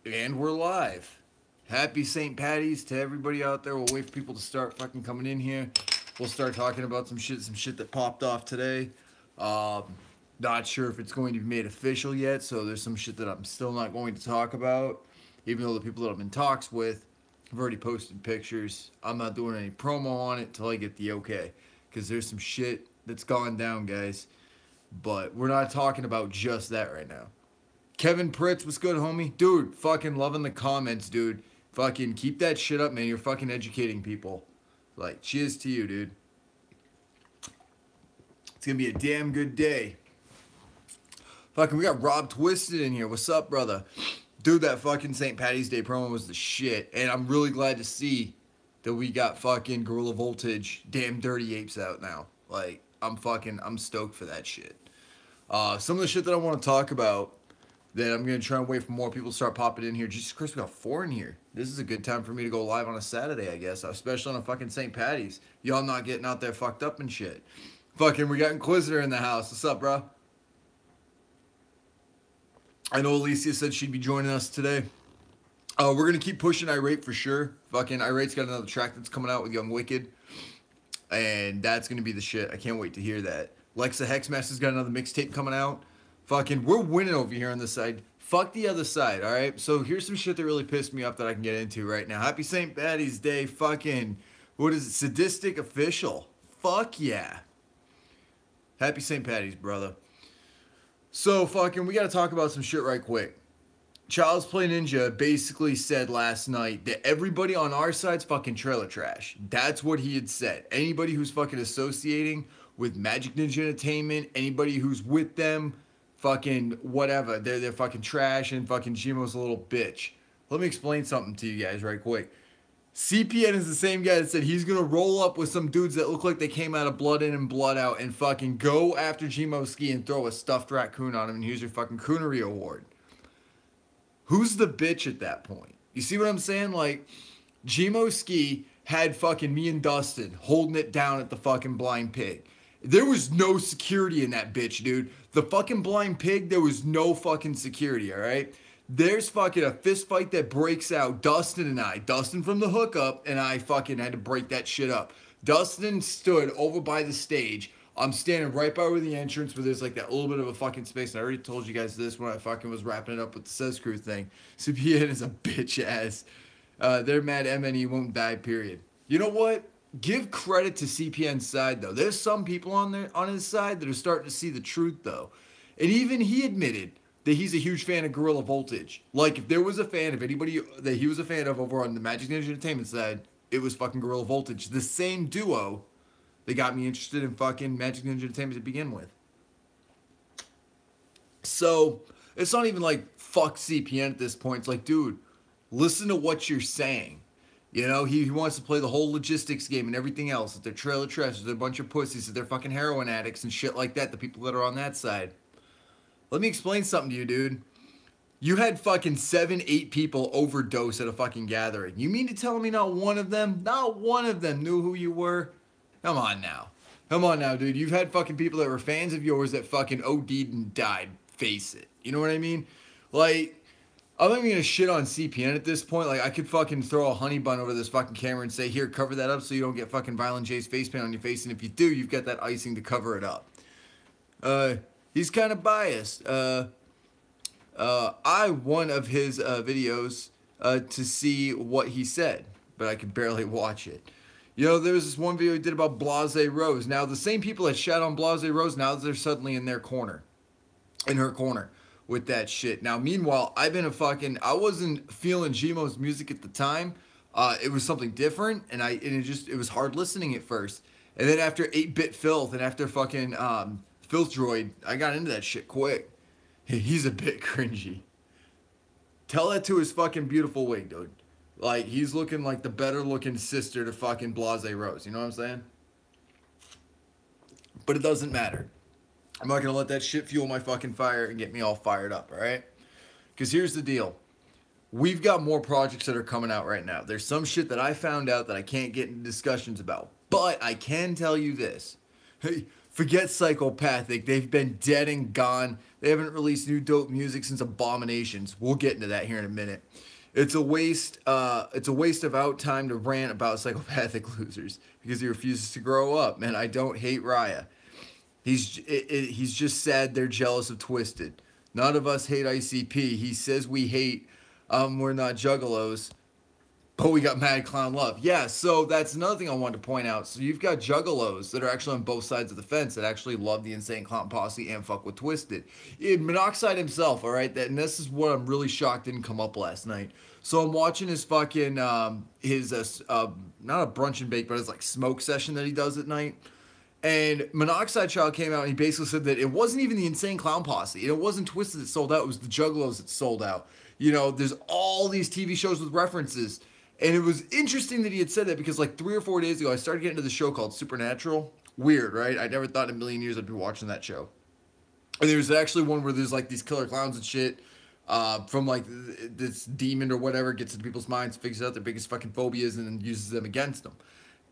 And we're live. Happy St. Patty's to everybody out there. We'll wait for people to start fucking coming in here. We'll start talking about some shit that popped off today. Um, Not sure if it's going to be made official yet, so there's some shit that I'm still not going to talk about. Even though the people that I'm in talks with have already posted pictures. I'm not doing any promo on it till I get the okay. Because there's some shit that's gone down, guys. But we're not talking about just that right now. Kevin Pritz, what's good, homie? Dude, fucking loving the comments, dude. Fucking keep that shit up, man. You're fucking educating people. Like, cheers to you, dude. It's gonna be a damn good day. Fucking, we got Rob Twisted in here. What's up, brother? Dude, that fucking St. Patty's Day promo was the shit. And I'm really glad to see that we got fucking Gorilla Voltage, Damn Dirty Apes out now. Like, I'm stoked for that shit. Some of the shit that I want to talk about that I'm going to try and wait for more people to start popping in here. Jesus Christ, we got 4 in here. This is a good time for me to go live on a Saturday, I guess. Especially on a fucking St. Patty's. Y'all not getting out there fucked up and shit. Fucking, we got Inquisitor in the house. What's up, bro? I know Alicia said she'd be joining us today. We're going to keep pushing Irate for sure. Fucking Irate's got another track that's coming out with Young Wicked. And that's going to be the shit. I can't wait to hear that. Lexa Hexmaster's got another mixtape coming out. Fucking, we're winning over here on this side. Fuck the other side, alright? So here's some shit that really pissed me off that I can get into right now. Happy St. Patty's Day, fucking, what is it? Sadistic Official. Fuck yeah. Happy St. Patty's, brother. So, fucking, we gotta talk about some shit right quick. Child's Play Ninja basically said last night that everybody on our side's fucking trailer trash. That's what he had said. Anybody who's fucking associating with Magic Ninja Entertainment, anybody who's with them, fucking whatever, they're fucking trash, and fucking Jimo's a little bitch. Let me explain something to you guys right quick. CPN is the same guy that said he's gonna roll up with some dudes that look like they came out of Blood In and Blood Out and fucking go after Jimo Ski and throw a stuffed raccoon on him and here's your fucking coonery award. Who's the bitch at that point? You see what I'm saying? Like, Jimo Ski had fucking me and Dustin holding it down at the fucking Blind Pig. There was no security in that bitch, dude. The fucking Blind Pig, there was no fucking security, alright? There's fucking a fist fight that breaks out. Dustin and I. Dustin from the hookup, and I fucking had to break that shit up. Dustin stood over by the stage. I'm standing right by where the entrance where there's like that little bit of a fucking space. And I already told you guys this when I fucking was wrapping it up with the Says Crew thing. CPN is a bitch ass. They're mad MNE won't die, period. You know what? Give credit to CPN's side, though. There's some people on his side that are starting to see the truth, though. And even he admitted that he's a huge fan of Gorilla Voltage. Like, if there was a fan of anybody that he was a fan of over on the Magic Ninja Entertainment side, it was fucking Gorilla Voltage. The same duo that got me interested in fucking Magic Ninja Entertainment to begin with. So, it's not even like, fuck CPN at this point. It's like, dude, listen to what you're saying. You know, he wants to play the whole logistics game and everything else. That they're trailer trash, they're a bunch of pussies, that they're fucking heroin addicts and shit like that, the people that are on that side. Let me explain something to you, dude. You had fucking 7, 8 people overdose at a fucking gathering. You mean to tell me not one of them knew who you were? Come on now. Come on now, dude. You've had fucking people that were fans of yours that fucking OD'd and died. Face it. You know what I mean? Like, I'm not even gonna shit on CPN at this point. Like, I could fucking throw a honey bun over this fucking camera and say, here, cover that up so you don't get fucking Violent J's face paint on your face. And if you do, you've got that icing to cover it up. He's kind of biased. I one of his videos to see what he said, but I could barely watch it. You know, there was this one video he did about Blase Rose. Now, the same people that shat on Blase Rose, now they're suddenly in their corner. In her corner. With that shit. Now, meanwhile, I wasn't feeling Jimo's music at the time. It was something different, and it was hard listening at first. And then after 8-Bit Filth and after fucking Filth Droid, I got into that shit quick. He's a bit cringy. Tell that to his fucking beautiful wig, dude. Like, he's looking like the better looking sister to fucking Blase Rose. You know what I'm saying? But it doesn't matter. I'm not going to let that shit fuel my fucking fire and get me all fired up, alright? Because here's the deal. We've got more projects that are coming out right now. There's some shit that I found out that I can't get into discussions about. But I can tell you this. Hey, Forget Psychopathic. They've been dead and gone. They haven't released new dope music since Abominations. We'll get into that here in a minute. It's a waste. It's a waste of out time to rant about Psychopathic losers because he refuses to grow up. Man, I don't hate Raya. He's just sad they're jealous of Twisted. None of us hate ICP. He says we hate. We're not juggalos. But we got Mad Clown Love. Yeah, so that's another thing I wanted to point out. So you've got juggalos that are actually on both sides of the fence that actually love the Insane Clown Posse and fuck with Twisted. Monoxide himself, all right? And this is what I'm really shocked didn't come up last night. So I'm watching his fucking, not a brunch and bake, but it's like smoke session that he does at night. And Monoxide Child came out and he basically said that it wasn't even the Insane Clown Posse. It wasn't Twisted that sold out. It was the Juggalos that sold out. You know, there's all these TV shows with references. And it was interesting that he had said that because like 3 or 4 days ago, I started getting into the show called Supernatural. Weird, right? I never thought in a million years I'd be watching that show. And there's actually one where there's like these killer clowns and shit from like this demon or whatever gets into people's minds, figures out their biggest fucking phobias and then uses them against them.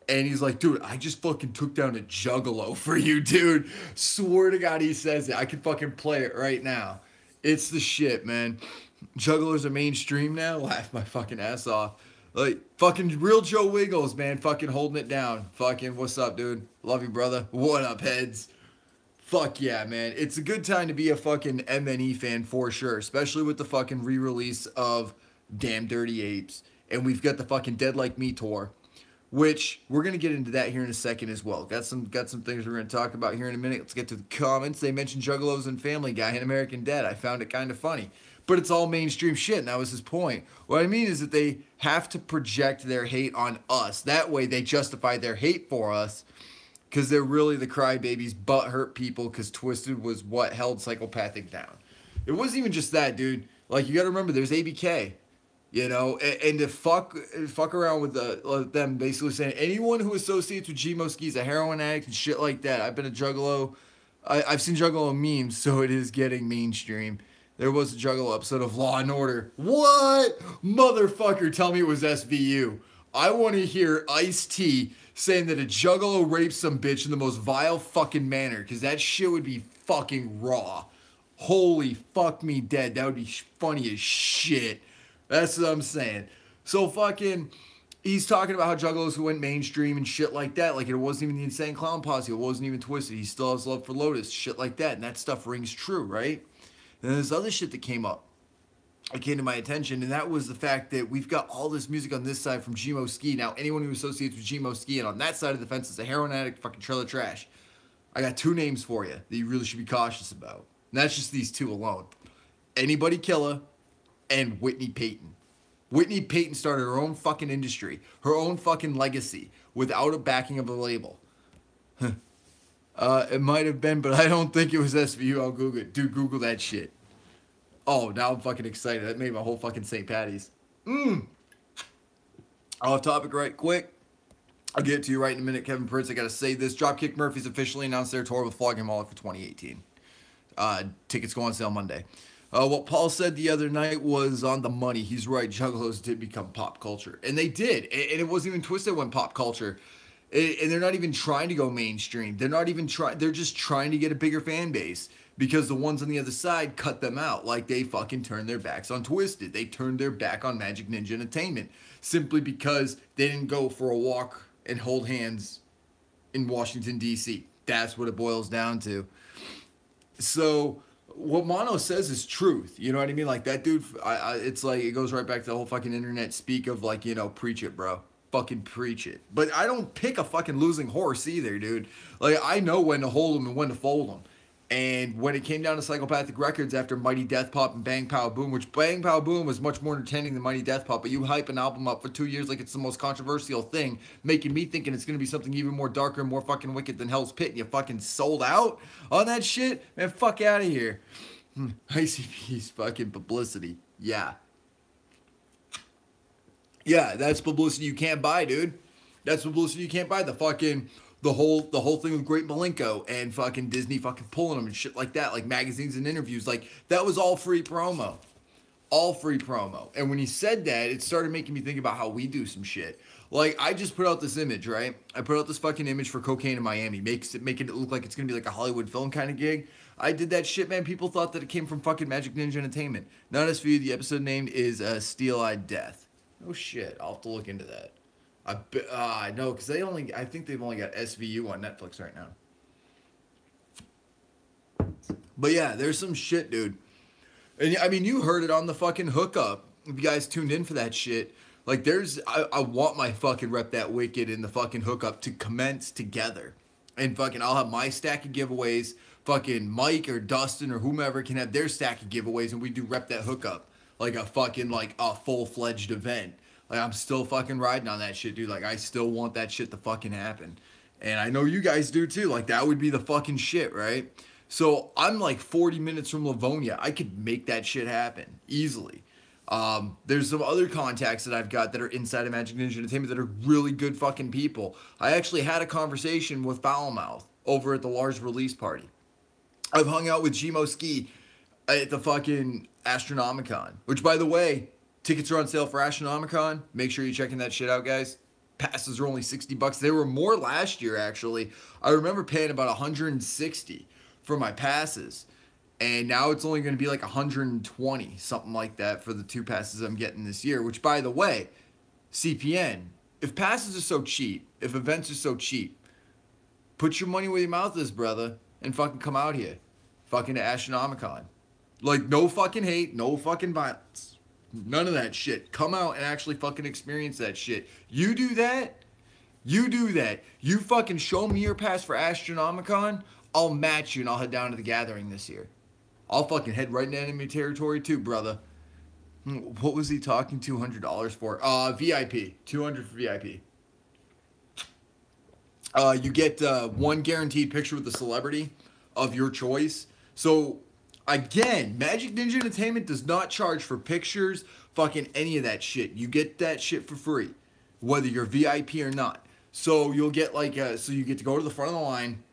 And he's like, dude, I just fucking took down a juggalo for you, dude. Swear to God he says it. I can fucking play it right now. It's the shit, man. Juggalos are mainstream now. Laugh my fucking ass off. Like, fucking real Joe Wiggles, man. Fucking holding it down. Fucking, what's up, dude? Love you, brother. What up, heads? Fuck yeah, man. It's a good time to be a fucking MNE fan for sure. Especially with the fucking re-release of Damn Dirty Apes. And we've got the fucking Dead Like Me tour. Which, we're going to get into that here in a second as well. Got some things we're going to talk about here in a minute. Let's get to the comments. They mentioned Juggalos and Family Guy and American Dad. I found it kind of funny. But it's all mainstream shit, and that was his point. What I mean is that they have to project their hate on us. That way they justify their hate for us because they're really the crybabies, butthurt people because Twisted was what held Psychopathic down. It wasn't even just that, dude. Like, you got to remember, there's ABK. You know, and to fuck around with them basically saying anyone who associates with G-Mo Ski is a heroin addict and shit like that. I've been a juggalo. I've seen juggalo memes, so it is getting mainstream. There was a juggalo episode of Law and Order. What? Motherfucker, tell me it was SVU. I want to hear Ice-T saying that a juggalo raped some bitch in the most vile fucking manner, because that shit would be fucking raw. Holy fuck me dead. That would be funny as shit. That's what I'm saying. So fucking, he's talking about how juggalos who went mainstream and shit like that. Like it wasn't even the Insane Clown Posse. It wasn't even Twisted. He still has love for Lotus. Shit like that. And that stuff rings true, right? And there's other shit that came up. It came to my attention. And that was the fact that we've got all this music on this side from G-Mo Ski. Now, anyone who associates with G-Mo Ski and on that side of the fence is a heroin addict, fucking trailer trash. I got 2 names for you that you really should be cautious about. And that's just these 2 alone. Anybody Killer and Whitney Payton. Whitney Payton started her own fucking industry, her own fucking legacy, without a backing of a label. It might have been, but I don't think it was SVU. I'll Google it. Dude, Google that shit. Oh, now I'm fucking excited. That made my whole fucking St. Patty's. Off topic right quick. I'll get it to you right in a minute, Kevin Prince. I gotta say this. Dropkick Murphys officially announced their tour with Flogging Molly for 2018. Tickets go on sale Monday. What Paul said the other night was on the money. He's right. Juggalos did become pop culture. And they did. And it wasn't even Twisted went pop culture. And they're not even trying to go mainstream. They're not even trying. They're just trying to get a bigger fan base. Because the ones on the other side cut them out. Like they fucking turned their backs on Twisted. They turned their back on Magic Ninja Entertainment. Simply because they didn't go for a walk and hold hands in Washington, D.C. That's what it boils down to. So what Mono says is truth. You know what I mean? Like that dude, it's like, it goes right back to the whole fucking internet speak of like, you know, preach it, bro. Fucking preach it. But I don't pick a fucking losing horse either, dude. Like I know when to hold them and when to fold them. And when it came down to Psychopathic Records after Mighty Death Pop and Bang Pow Boom, which Bang Pow Boom was much more entertaining than Mighty Death Pop, but you hype an album up for 2 years like it's the most controversial thing, making me thinking it's going to be something even more darker and more fucking wicked than Hell's Pit, and you fucking sold out on that shit? Man, fuck out of here. ICP's fucking publicity. Yeah. Yeah, that's publicity you can't buy, dude. That's publicity you can't buy. The whole thing with Great Malenko and fucking Disney fucking pulling them and shit like that, like magazines and interviews, like that was all free promo. All free promo. And when he said that, it started making me think about how we do some shit. Like, I just put out this image, right? I put out this fucking image for Cocaine in Miami, making it look like it's gonna be like a Hollywood film kind of gig. I did that shit, man. People thought that it came from fucking Magic Ninja Entertainment. Not SVU. The episode named is Steel-Eyed Death. Oh shit, I'll have to look into that. I know, because I think they've only got SVU on Netflix right now. But yeah, there's some shit, dude. And I mean, you heard it on the fucking hookup. If you guys tuned in for that shit, like, I want my fucking Rep That Wicked in the fucking hookup to commence together. And fucking, I'll have my stack of giveaways. Fucking Mike or Dustin or whomever can have their stack of giveaways, and we do Rep That Hookup. Like a fucking, like, a full-fledged event. Like, I'm still fucking riding on that shit, dude. Like, I still want that shit to fucking happen. And I know you guys do, too. Like, that would be the fucking shit, right? So I'm like 40 minutes from Livonia. I could make that shit happen easily. There's some other contacts that I've got that are inside of Magic Ninja Entertainment that are really good fucking people. I actually had a conversation with Foulmouth over at the large release party. I've hung out with Gmo Ski at the fucking Astronomicon, which, by the way, tickets are on sale for Astronomicon. Make sure you're checking that shit out, guys. Passes are only $60. They were more last year, actually. I remember paying about $160 for my passes, and now it's only going to be like $120, something like that, for the 2 passes I'm getting this year. Which, by the way, CPN, if passes are so cheap, if events are so cheap, put your money where your mouth is, brother, and fucking come out here, fucking to Astronomicon. Like, no fucking hate, no fucking violence, none of that shit. Come out and actually fucking experience that shit. You do that, you fucking show me your pass for Astronomicon, I'll match you and I'll head down to the gathering this year. I'll fucking head right into enemy territory too, brother. What was he talking $200 for? VIP. $200 for VIP. You get one guaranteed picture with a celebrity of your choice. So, again, Magic Ninja Entertainment does not charge for pictures, fucking any of that shit. You get that shit for free, whether you're VIP or not. So, you'll get like, so you get to go to the front of the line.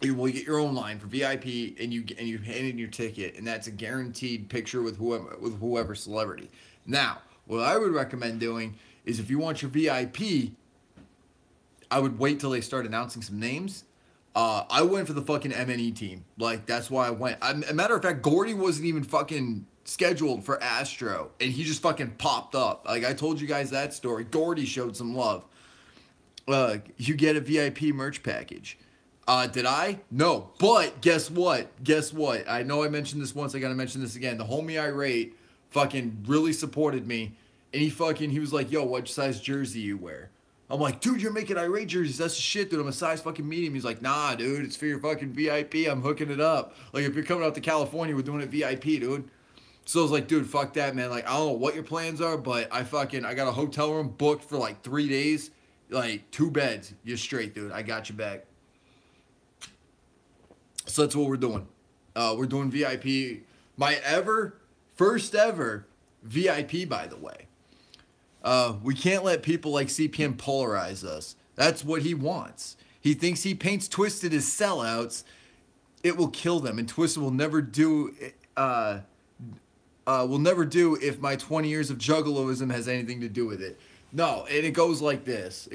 You will get your own line for VIP, and you hand in your ticket, and that's a guaranteed picture with whoever celebrity. Now, what I would recommend doing is, if you want your VIP, I would wait till they start announcing some names. I went for the fucking MNE team. Like, that's why I went. A matter of fact, Gordy wasn't even fucking scheduled for Astro, and he just fucking popped up. Like, I told you guys that story. Gordy showed some love. You get a VIP merch package. Did I? No. But guess what? I know I mentioned this once. I gotta mention this again. The homie Irate fucking really supported me. And he was like, yo, what size jersey you wear? I'm like, dude, you're making Irate jerseys. That's the shit, dude. I'm a size fucking medium. He's like, nah, dude, it's for your fucking VIP. I'm hooking it up. Like, if you're coming out to California, we're doing it VIP, dude. So I was like, dude, fuck that, man. Like, I don't know what your plans are, but I got a hotel room booked for like 3 days. Like, 2 beds. You're straight, dude. I got you back. So that's what we're doing. We're doing VIP. My first ever VIP, by the way. We can't let people like CPN polarize us. That's what he wants. He thinks he paints Twisted as sellouts. It will kill them, and Twisted will never do. Will never do if my 20 years of juggaloism has anything to do with it. No, and it goes like this.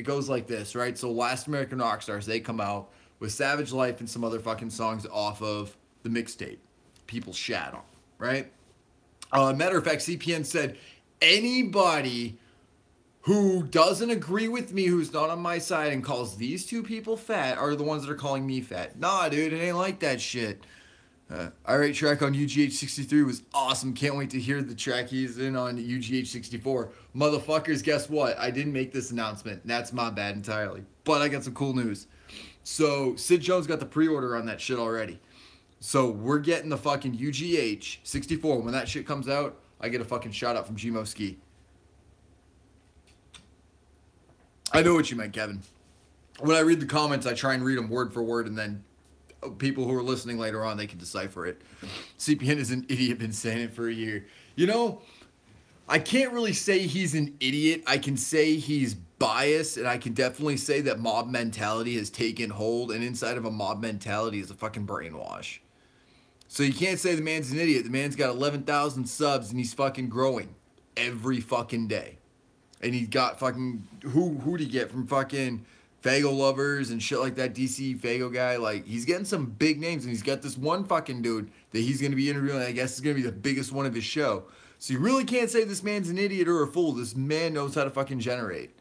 Right? So Last American Rockstars, they come out with Savage Life and some other fucking songs off of the mixtape. People shat on, right? Matter of fact, CPN said, anybody who doesn't agree with me, who's not on my side, and calls these 2 people fat, are the ones that are calling me fat. Nah, dude, it ain't like that shit. Irate track on UGH63 was awesome. Can't wait to hear the track he's in on UGH64. Motherfuckers, guess what? I didn't make this announcement. That's my bad entirely. But I got some cool news. So, Sid Jones got the pre-order on that shit already. So, we're getting the fucking UGH 64. When that shit comes out, I get a fucking shout out from Gmo Ski. I know what you meant, Kevin. When I read the comments, I try and read them word for word, and then people who are listening later on, they can decipher it. CPN is an idiot, been saying it for a year. You know, I can't really say he's an idiot. I can say he's biased, and I can definitely say that mob mentality has taken hold, and inside of a mob mentality is a fucking brainwash. So you can't say the man's an idiot. The man's got 11,000 subs and he's fucking growing every fucking day. And he's got fucking, who'd he get from fucking Fago lovers and shit like that, DC Fago guy? Like, he's getting some big names, and he's got this one fucking dude that he's going to be interviewing, I guess is going to be the biggest one of his show. So you really can't say this man's an idiot or a fool. This man knows how to fucking generate.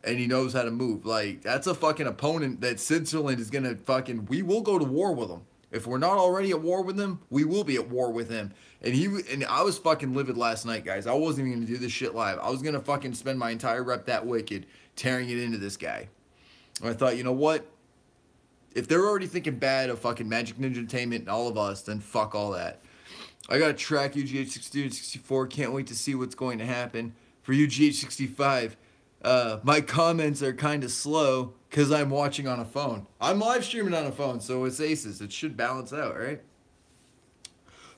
And he knows how to move. Like, that's a fucking opponent that Switzerland is going to fucking, we will go to war with him. If we're not already at war with him, we will be at war with him. And I was fucking livid last night, guys. I wasn't even going to do this shit live. I was going to fucking spend my entire rep that wicked tearing it into this guy. And I thought, you know what? If they're already thinking bad of fucking Magic Ninja Entertainment and all of us, then fuck all that. I got to track UGH62 and 64. Can't wait to see what's going to happen. For UGH65, my comments are kind of slow because I'm watching on a phone. I'm live streaming on a phone, so it's aces. It should balance out, right?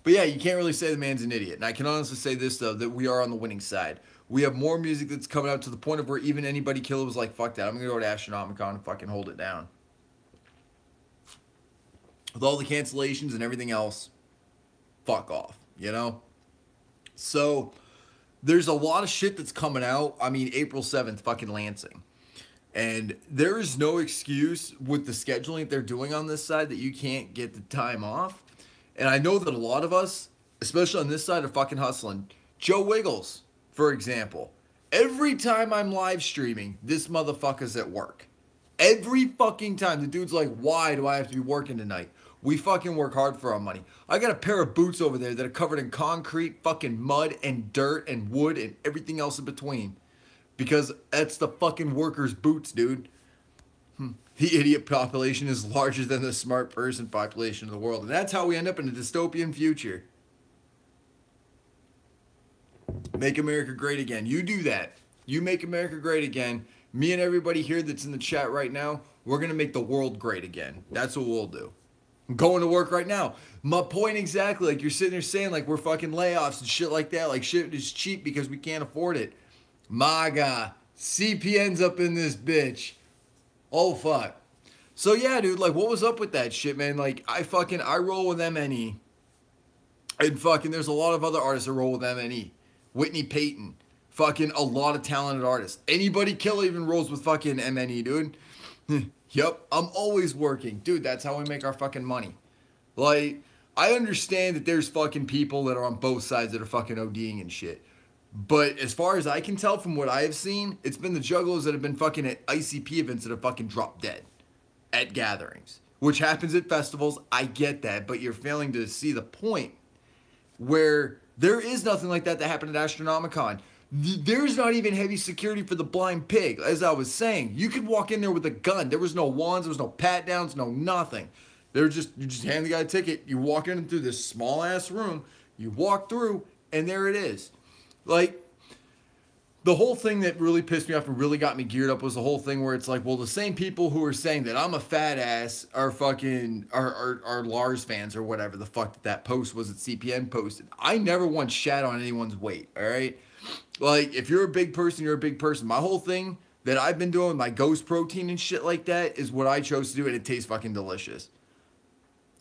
But yeah, you can't really say the man's an idiot. And I can honestly say this, though, that we are on the winning side. We have more music that's coming out to the point of where even anybody killer was like, fuck that. I'm going to go to Astronomicon and fucking hold it down. With all the cancellations and everything else, fuck off, you know? So there's a lot of shit that's coming out. I mean, April 7th, fucking Lansing. And there is no excuse with the scheduling that they're doing on this side that you can't get the time off. And I know that a lot of us, especially on this side, are fucking hustling. Joe Wiggles, for example. Every time I'm live streaming, this motherfucker's at work. Every fucking time. The dude's like, why do I have to be working tonight? We fucking work hard for our money. I got a pair of boots over there that are covered in concrete, fucking mud, and dirt, and wood, and everything else in between. Because that's the fucking workers' boots, dude. The idiot population is larger than the smart person population of the world. And that's how we end up in a dystopian future. Make America great again. You do that. You make America great again. Me and everybody here that's in the chat right now, we're going to make the world great again. That's what we'll do. I'm going to work right now. My point exactly. Like you're sitting there saying like we're fucking layoffs and shit like that. Like shit is cheap because we can't afford it. MAGA. CPN's up in this bitch. Oh, fuck. So, yeah, dude, like, what was up with that shit, man? Like, I roll with MNE. And fucking, there's a lot of other artists that roll with MNE. Whitney Payton. Fucking a lot of talented artists. Anybody Killer even rolls with fucking MNE, dude. Yup, I'm always working. Dude, that's how we make our fucking money. Like, I understand that there's fucking people that are on both sides that are fucking ODing and shit. But as far as I can tell from what I have seen, it's been the juggalos that have been fucking at ICP events that have fucking dropped dead at gatherings, which happens at festivals. I get that, but you're failing to see the point where there is nothing like that happened at Astronomicon. There's not even heavy security for the Blind Pig. As I was saying, you could walk in there with a gun. There was no wands, there was no pat downs, no nothing. You just hand the guy a ticket. You walk in through this small ass room. You walk through, and there it is. Like, the whole thing that really pissed me off and really got me geared up was the whole thing where it's like, well, the same people who are saying that I'm a fat ass are fucking, are Lars fans or whatever the fuck that post was that CPN posted. I never once shat on anyone's weight, all right? Like, if you're a big person, you're a big person. My whole thing that I've been doing with my Ghost protein and shit like that is what I chose to do, and it tastes fucking delicious.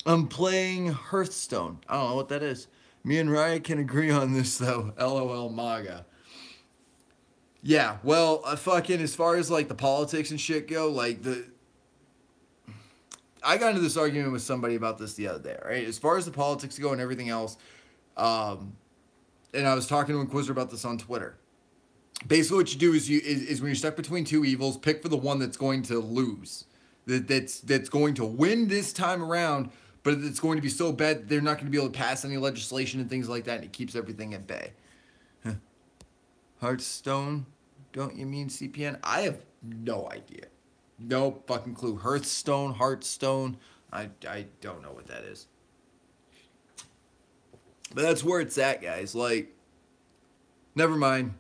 I'm playing Hearthstone. I don't know what that is. Me and Riot can agree on this, though. LOL MAGA. Yeah, well, fucking, as far as, like, the politics and shit go, like, I got into this argument with somebody about this the other day, right? As far as the politics go and everything else, and I was talking to Inquisitor about this on Twitter. Basically, what you do is when you're stuck between two evils, pick for the one that's going to lose. That's going to win this time around, but it's going to be so bad that they're not going to be able to pass any legislation and things like that, and it keeps everything at bay. Hearthstone? Don't you mean CPN? I have no idea. No fucking clue. Hearthstone? I don't know what that is. But that's where it's at, guys. Like, never mind.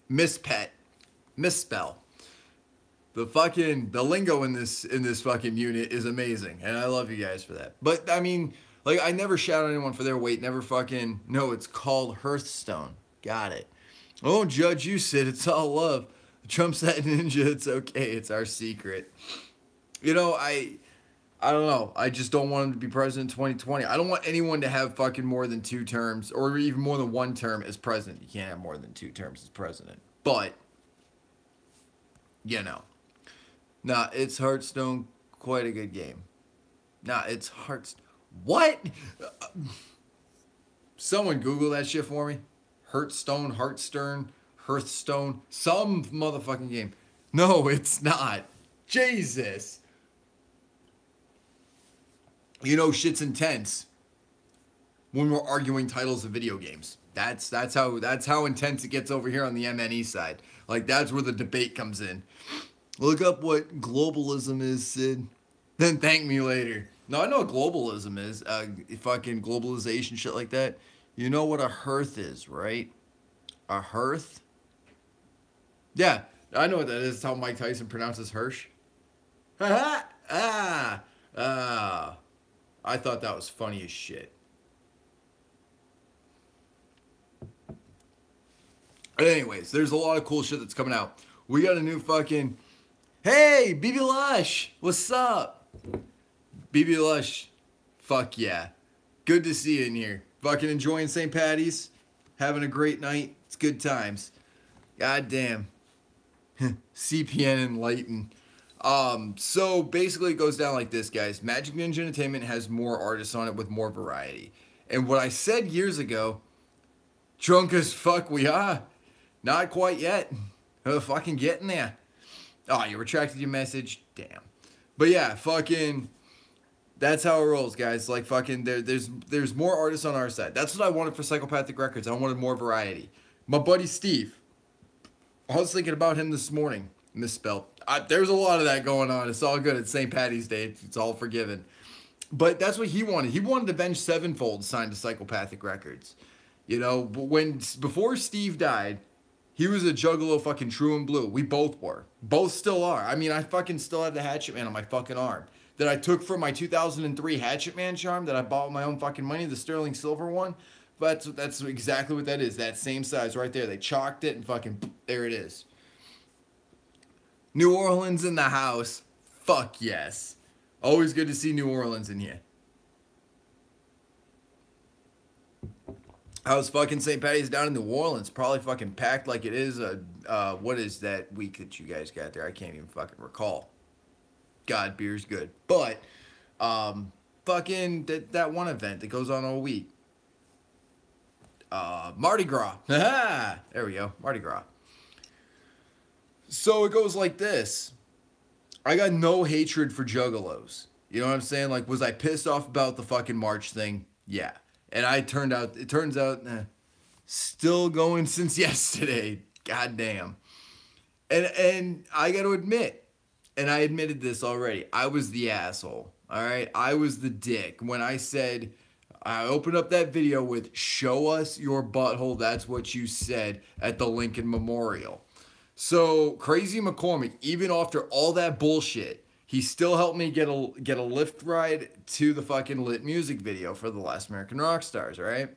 Misspell. The lingo in this fucking unit is amazing, and I love you guys for that. But I mean, like, I never shout at anyone for their weight. Never fucking. No, it's called Hearthstone. Got it. I won't judge you, Sid. It's all love. Trump's that ninja. It's okay. It's our secret. You know, I don't know. I just don't want him to be president in 2020. I don't want anyone to have fucking more than 2 terms or even more than 1 term as president. You can't have more than 2 terms as president. But, you know. Nah, it's Hearthstone. Quite a good game. Nah, it's Hearthstone. What? Someone Google that shit for me. Hearthstone, Hearthstone, some motherfucking game. No, it's not. Jesus. You know, shit's intense when we're arguing titles of video games. That's how intense it gets over here on the MNE side. Like, that's where the debate comes in. Look up what globalism is, Sid. Then thank me later. No, I know what globalism is. Fucking globalization, shit like that. You know what a hearth is, right? A hearth? Yeah, I know what that is. It's how Mike Tyson pronounces Hirsch. I thought that was funny as shit. But anyways, there's a lot of cool shit that's coming out. We got a new fucking... Hey, BB Lush! What's up? BB Lush. Fuck yeah. Good to see you in here. Fucking enjoying St. Patty's. Having a great night. It's good times. God damn. CPN Enlighten. So basically it goes down like this, guys. Magic Ninja Entertainment has more artists on it with more variety. And what I said years ago, drunk as fuck we are. Not quite yet. Fucking getting there. Oh, you retracted your message? Damn. But yeah, fucking, that's how it rolls, guys. Like, fucking, there's more artists on our side. That's what I wanted for Psychopathic Records. I wanted more variety. My buddy Steve, I was thinking about him this morning. Misspelled. There's a lot of that going on. It's all good. It's St. Patty's Day. It's all forgiven. But that's what he wanted. He wanted Avenged Sevenfold signed to Psychopathic Records. You know, before Steve died, he was a juggalo fucking true and blue. We both were. Both still are. I mean, I fucking still have the Hatchet Man on my fucking arm that I took from my 2003 Hatchet Man charm that I bought with my own fucking money, the sterling silver one. But that's exactly what that is. That same size right there. They chalked it and fucking, there it is. New Orleans in the house. Fuck yes. Always good to see New Orleans in here. How's fucking St. Patty's down in New Orleans? Probably fucking packed like it is. What is that week that you guys got there? I can't even fucking recall. God, beer's good. But, fucking that one event that goes on all week. Mardi Gras. There we go. Mardi Gras. So it goes like this. I got no hatred for juggalos. You know what I'm saying? Like, was I pissed off about the fucking March thing? Yeah. And it turns out, still going since yesterday. God damn. And I got to admit, and I admitted this already, I was the asshole. All right? I was the dick when I said, I opened up that video with, show us your butthole, that's what you said at the Lincoln Memorial. So, Crazy McCormick, even after all that bullshit, he still helped me get a lift ride to the fucking lit music video for The Last American Rock Stars, right?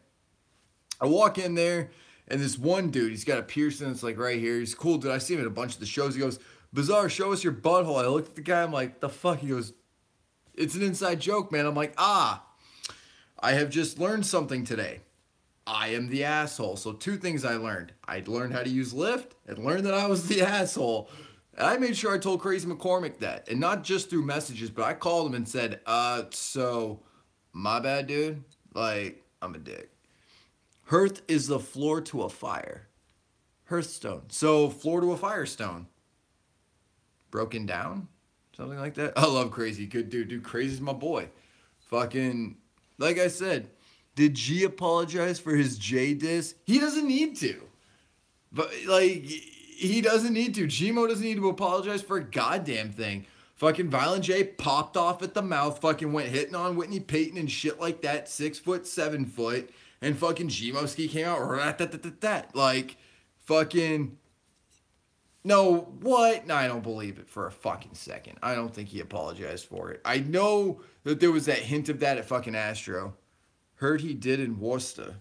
I walk in there, and this one dude, he's got a piercing that's like right here. He's cool, dude. I see him at a bunch of the shows. He goes, Bizarre, show us your butthole. I looked at the guy, I'm like, the fuck? He goes, it's an inside joke, man. I'm like, I have just learned something today. I am the asshole. So 2 things I learned. I learned how to use Lyft and learned that I was the asshole. And I made sure I told Crazy McCormick that. And not just through messages, but I called him and said, so my bad, dude. Like, I'm a dick. Hearth is the floor to a fire. Hearthstone. So floor to a firestone. Broken down? Something like that. I love Crazy. Good dude. Dude, Crazy's my boy. Fucking, like I said, did G apologize for his J diss? He doesn't need to. But, like, he doesn't need to. Gmo doesn't need to apologize for a goddamn thing. Fucking Violent J popped off at the mouth, fucking went hitting on Whitney Payton and shit like that, 6 foot, 7 foot, and fucking Gmoski came out, rat-tat-tat-tat. Like, fucking, no, what? No, I don't believe it for a fucking second. I don't think he apologized for it. I know that there was that hint of that at fucking Astro. Heard he did in Worcester.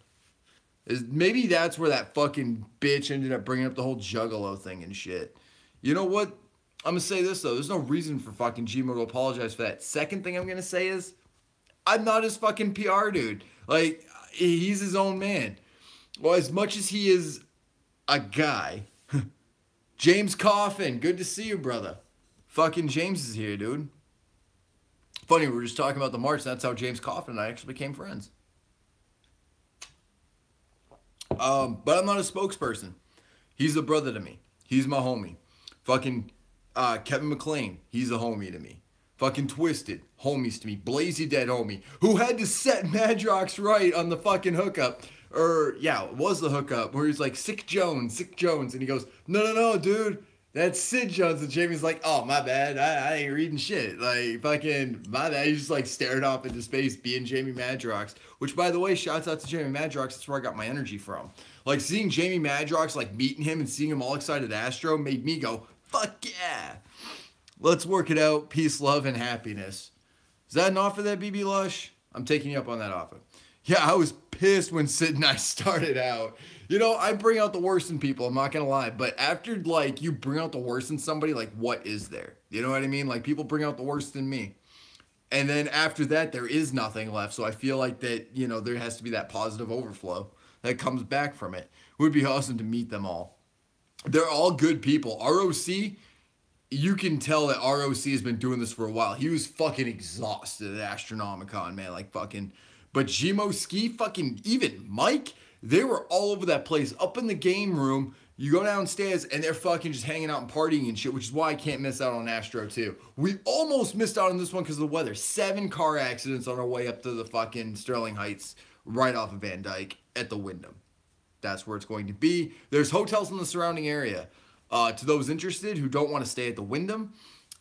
Maybe that's where that fucking bitch ended up bringing up the whole Juggalo thing and shit. You know what? I'm gonna say this though. There's no reason for fucking Gmo to apologize for that. Second thing I'm gonna say is, I'm not his fucking PR dude. Like, he's his own man. Well, as much as he is a guy, James Coffin, good to see you, brother. Fucking James is here, dude. Funny, we were just talking about the march. That's how James Coffin and I actually became friends. But I'm not a spokesperson. He's a brother to me. He's my homie. Fucking Kevin McLean, he's a homie to me. Fucking Twisted, homies to me. Blazy Dead homie, who had to set Madrox right on the fucking hookup. Or, yeah, it was the hookup, where he's like, Sick Jones. And he goes, no, dude, that's Sid Jones. And Jamie's like, oh, my bad, I ain't reading shit. Like, fucking, my bad. He's just like staring off into space, being Jamie Madrox. Which, by the way, shouts out to Jamie Madrox. That's where I got my energy from. Like, seeing Jamie Madrox, like, meeting him and seeing him all excited at Astro made me go, fuck yeah. Let's work it out. Peace, love, and happiness. Is that an offer, that BB Lush? I'm taking you up on that offer. Yeah, I was pissed when Sid and I started out. You know, I bring out the worst in people, I'm not gonna lie. But after, like, you bring out the worst in somebody, like, what is there? You know what I mean? Like, people bring out the worst in me. And then after that, there is nothing left. So I feel like that, you know, there has to be that positive overflow that comes back from it. It would be awesome to meet them all. They're all good people. ROC, you can tell that ROC has been doing this for a while. He was fucking exhausted at Astronomicon, man. Like, fucking... But Gmo Ski, fucking, even Mike, they were all over that place. Up in the game room, you go downstairs, and they're fucking just hanging out and partying and shit, which is why I can't miss out on Astro, too. We almost missed out on this one because of the weather. 7 car accidents on our way up to the fucking Sterling Heights, right off of Van Dyke, at the Wyndham. That's where it's going to be. There's hotels in the surrounding area. To those interested who don't want to stay at the Wyndham,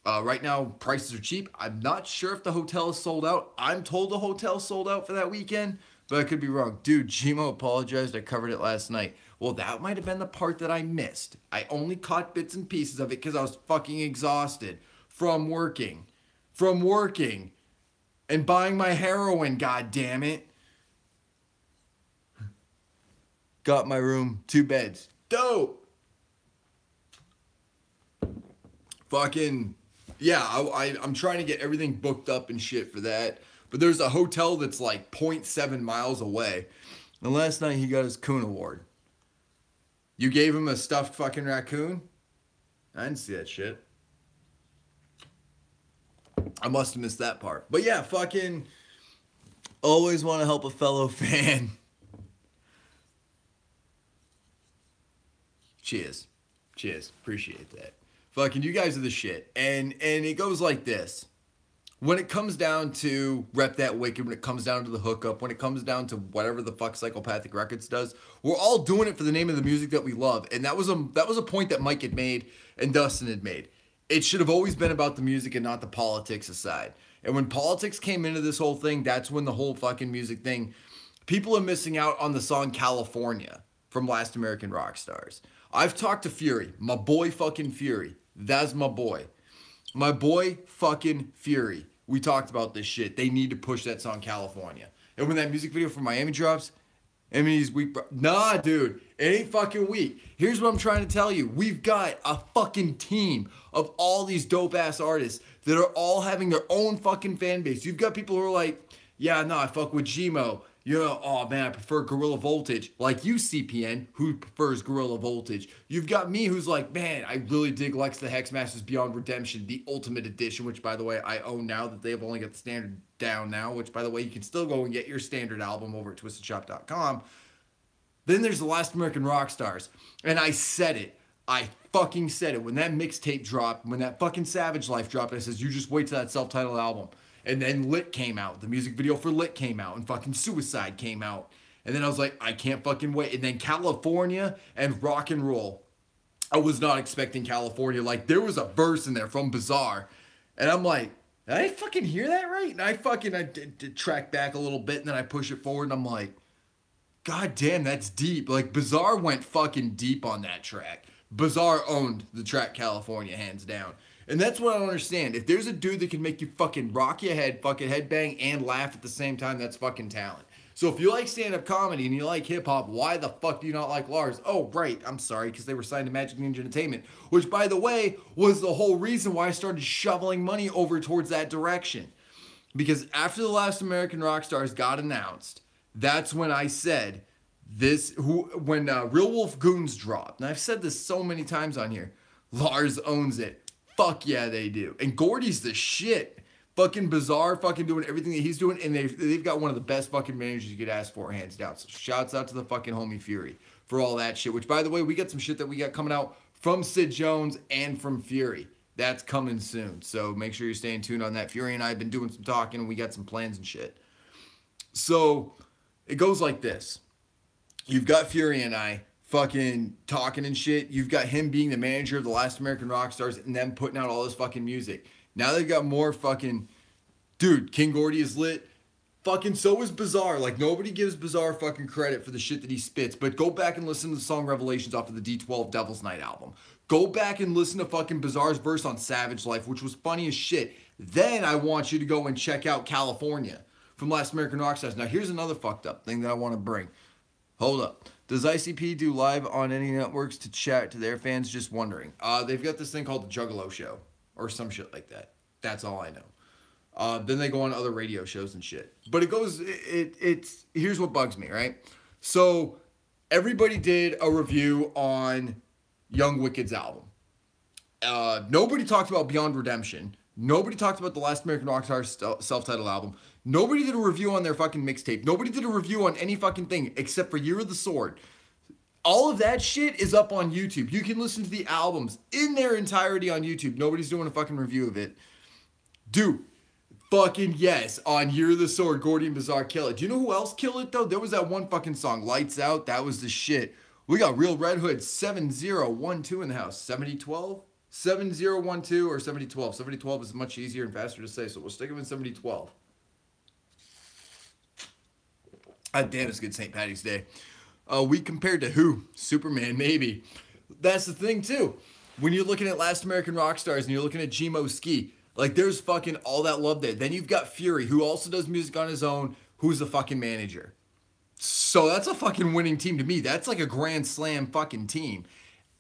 right now prices are cheap. I'm not sure if the hotel is sold out. I'm told the hotel's sold out for that weekend, but I could be wrong. Dude, Gmo apologized. I covered it last night. Well, that might have been the part that I missed. I only caught bits and pieces of it because I was fucking exhausted from working and buying my heroin, god damn it. Got my room, 2 beds. Dope. Fucking, yeah, I'm trying to get everything booked up and shit for that. But there's a hotel that's like 0.7 miles away. And last night he got his coon award. You gave him a stuffed fucking raccoon? I didn't see that shit. I must have missed that part. But yeah, fucking always want to help a fellow fan. Cheers. Cheers. Appreciate that. Fucking you guys are the shit. And it goes like this. When it comes down to Rep That Wicked, when it comes down to the hookup, when it comes down to whatever the fuck Psychopathic Records does, we're all doing it for the name of the music that we love. And that was a point that Mike had made and Dustin had made. It should have always been about the music and not the politics aside. And when politics came into this whole thing, that's when the whole fucking music thing, people are missing out on the song California from Last American Rock Stars. I've talked to Fury, my boy fucking Fury. That's my boy. My boy fucking Fury. We talked about this shit. They need to push that song California. And when that music video for Miami drops, Eminem's weak. Nah, dude. It ain't fucking weak. Here's what I'm trying to tell you. We've got a fucking team of all these dope ass artists that are all having their own fucking fan base. You've got people who are like, yeah, no, I fuck with Gmo. You know, oh man, I prefer Gorilla Voltage. Like you, CPN, who prefers Gorilla Voltage. You've got me, who's like, man, I really dig Lex the Hexmasters Beyond Redemption, the Ultimate Edition, which, by the way, I own now that they've only got the standard down now, which, by the way, you can still go and get your standard album over at twistedshop.com. Then there's the Last American Rock Stars. And I said it. I fucking said it. When that mixtape dropped, when that fucking Savage Life dropped, I says, you just wait till that self-titled album. And then Lit came out. The music video for Lit came out. And fucking Suicide came out. And then I was like, I can't fucking wait. And then California and Rock and Roll. I was not expecting California. Like, there was a verse in there from Bizarre. And I'm like, did I fucking hear that right? And I did track back a little bit. And then I push it forward. And I'm like, God damn, that's deep. Like, Bizarre went fucking deep on that track. Bizarre owned the track California, hands down. And that's what I don't understand. If there's a dude that can make you fucking rock your head, fucking headbang, and laugh at the same time, that's fucking talent. So if you like stand-up comedy and you like hip-hop, why the fuck do you not like Lars? Oh, right, I'm sorry, because they were signed to Magic Ninja Entertainment, which, by the way, was the whole reason why I started shoveling money over towards that direction. Because after the Last American Rockstars got announced, that's when I said, when Real Wolf Goons dropped, and I've said this so many times on here, Lars owns it. Fuck yeah, they do. And Gordy's the shit. Fucking Bizarre, fucking doing everything that he's doing, and they've got one of the best fucking managers you could ask for, hands down. So shouts out to the fucking homie Fury for all that shit, which, by the way, we got some shit that we got coming out from Sid Jones and from Fury. That's coming soon, so make sure you're staying tuned on that. Fury and I have been doing some talking, and we got some plans and shit. So it goes like this. You've got Fury and I fucking talking and shit. You've got him being the manager of the Last American Rockstars and them putting out all this fucking music. Now they've got more fucking... Dude, King Gordy is lit. Fucking so is Bizarre. Like, nobody gives Bizarre fucking credit for the shit that he spits. But go back and listen to the song Revelations off of the D12 Devil's Night album. Go back and listen to fucking Bizarre's verse on Savage Life, which was funny as shit. Then I want you to go and check out California from Last American Rockstars. Now, here's another fucked up thing that I want to bring. Hold up. Does ICP do live on any networks to chat to their fans? Just wondering. They've got this thing called the Juggalo Show. Or some shit like that. That's all I know. Then they go on other radio shows and shit. But it's here's what bugs me, right? So everybody did a review on Young Wicked's album. Nobody talked about Beyond Redemption. Nobody talked about the Last American Rockstar self-titled album. Nobody did a review on their fucking mixtape. Nobody did a review on any fucking thing except for Year of the Sword. All of that shit is up on YouTube. You can listen to the albums in their entirety on YouTube. Nobody's doing a fucking review of it. Dude, fucking yes. On Year of the Sword, Gordy and Bizarre kill it. Do you know who else killed it, though? There was that one fucking song, Lights Out. That was the shit. We got Real Red Hood 7012 in the house. 7012? 7012 or 7012. 7012 is much easier and faster to say, so we'll stick them in 7012. Ah, damn, it's good St. Paddy's Day. We compared to who? Superman, maybe. That's the thing, too. When you're looking at Last American Rockstars and you're looking at G-Mo Ski, like, there's fucking all that love there. Then you've got Fury, who also does music on his own, who's the fucking manager. So that's a fucking winning team to me. That's like a Grand Slam fucking team.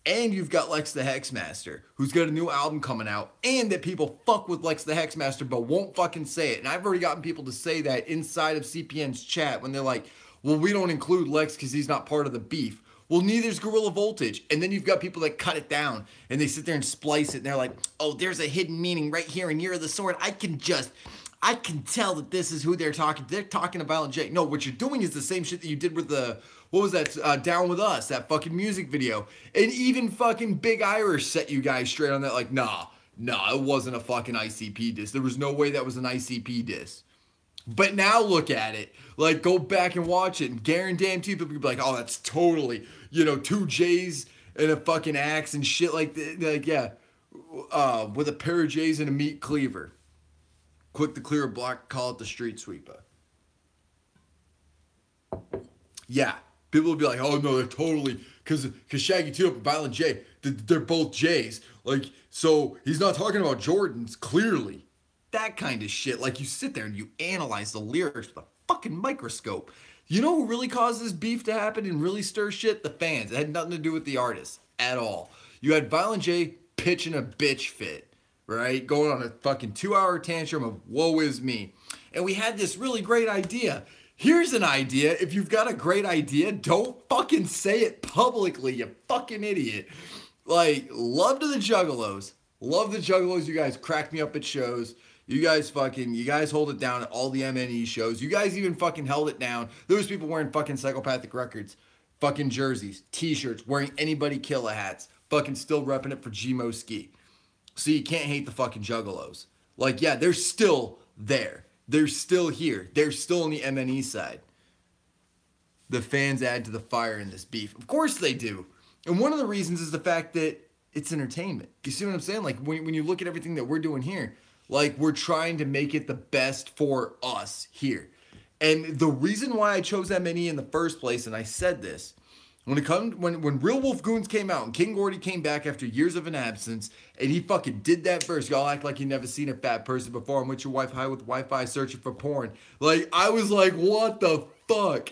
And you've got Lex the Hexmaster, who's got a new album coming out, and that people fuck with Lex the Hexmaster but won't fucking say it. And I've already gotten people to say that inside of CPN's chat when they're like, well, we don't include Lex because he's not part of the beef. Well, neither's Gorilla Voltage. And then you've got people that cut it down and they sit there and splice it and they're like, oh, there's a hidden meaning right here in Year of the Sword. I can tell that this is who they're talking. They're talking to Violent J. No, what you're doing is the same shit that you did with the, what was that, Down With Us, that fucking music video. And even fucking Big Irish set you guys straight on that, like, nah, it wasn't a fucking ICP diss. There was no way that was an ICP diss. But now look at it. Like, go back and watch it. And guarantee people will be like, oh, that's totally, you know, 2 J's and a fucking axe and shit like that. Like, yeah, with a pair of J's and a meat cleaver. Quick to clear a block, call it the street sweeper. Yeah, people will be like, oh, no, they're totally, because Shaggy 2 and Violent J, they're both J's. Like, so he's not talking about Jordans, clearly. That kind of shit. Like, you sit there and you analyze the lyrics with a fucking microscope. You know who really caused this beef to happen and really stir shit? The fans. It had nothing to do with the artists at all. You had Violent J pitching a bitch fit, right? Going on a fucking 2-hour tantrum of woe is me. And we had this really great idea. Here's an idea. If you've got a great idea, don't fucking say it publicly, you fucking idiot. Like, love to the Juggalos. Love the Juggalos. You guys crack me up at shows. You guys hold it down at all the MNE shows. You guys even fucking held it down. There was people wearing fucking Psychopathic Records, fucking jerseys, t-shirts, wearing Anybody Killa hats, fucking still repping it for G-Mo Ski. So you can't hate the fucking Juggalos. Like, yeah, they're still there. They're still here. They're still on the MNE side. The fans add to the fire in this beef. Of course they do. And one of the reasons is the fact that it's entertainment. You see what I'm saying? Like, when you look at everything that we're doing here, like, we're trying to make it the best for us here. And the reason why I chose MNE in the first place, and I said this, When Real Wolf Goons came out and King Gordy came back after years of an absence and he fucking did that verse, y'all act like you never seen a fat person before. I'm with your wife high with Wi-Fi searching for porn. Like, I was like, what the fuck?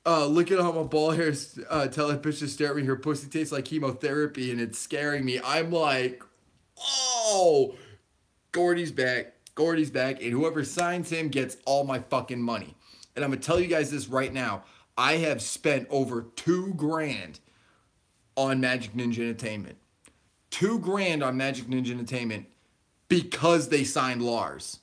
Look at how my ball hair tell that bitch to stare at me. Her pussy tastes like chemotherapy and it's scaring me. I'm like, oh, Gordy's back. Gordy's back. And whoever signs him gets all my fucking money. And I'm going to tell you guys this right now. I have spent over $2,000 on Magic Ninja Entertainment. $2,000 on Magic Ninja Entertainment because they signed Lars.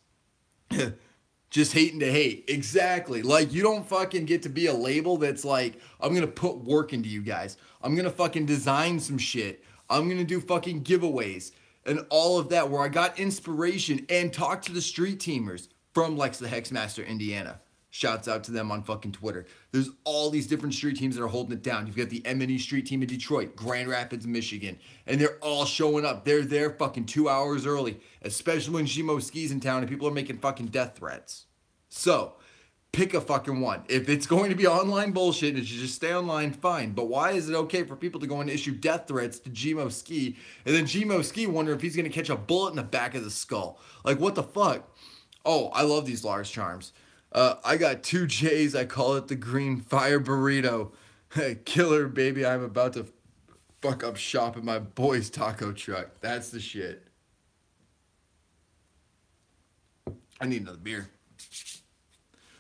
Just hating to hate. Exactly. Like, you don't fucking get to be a label that's like, I'm going to put work into you guys. I'm going to fucking design some shit. I'm going to do fucking giveaways and all of that, where I got inspiration and talked to the street teamers from Lex the Hexmaster, Indiana. Shouts out to them on fucking Twitter. There's all these different street teams that are holding it down. You've got the M&E street team in Detroit, Grand Rapids, Michigan, and they're all showing up. They're there fucking 2 hours early, especially when Jimo Ski's in town and people are making fucking death threats. So, pick a fucking one. If it's going to be online bullshit and it should just stay online, fine. But why is it okay for people to go and issue death threats to Jimo Ski and then Jimo Ski wonder if he's going to catch a bullet in the back of the skull? Like, what the fuck? Oh, I love these Lars charms. I got 2 J's. I call it the Green Fire Burrito. Killer, baby. I'm about to fuck up shop at my boy's taco truck. That's the shit. I need another beer.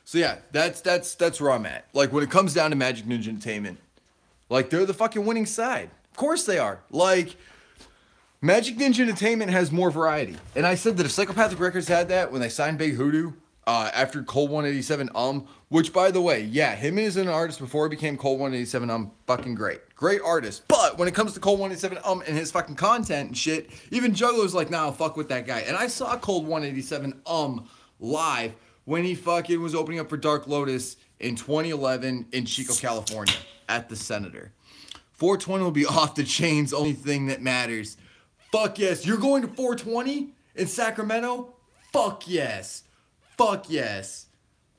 So yeah, that's where I'm at. Like, when it comes down to Magic Ninja Entertainment, like, they're the fucking winning side. Of course they are. Like, Magic Ninja Entertainment has more variety. And I said that if Psychopathic Records had that when they signed Big Hoodoo, after Cold 187 which, by the way, yeah, him as an artist before he became Cold 187 fucking great artist. But when it comes to Cold 187 and his fucking content and shit, even Juggler's like, nah, I'll fuck with that guy. And I saw Cold 187 live when he fucking was opening up for Dark Lotus in 2011 in Chico, California at the Senator. 420 will be off the chains, only thing that matters. Fuck yes. You're going to 420 in Sacramento? Fuck yes. Fuck yes.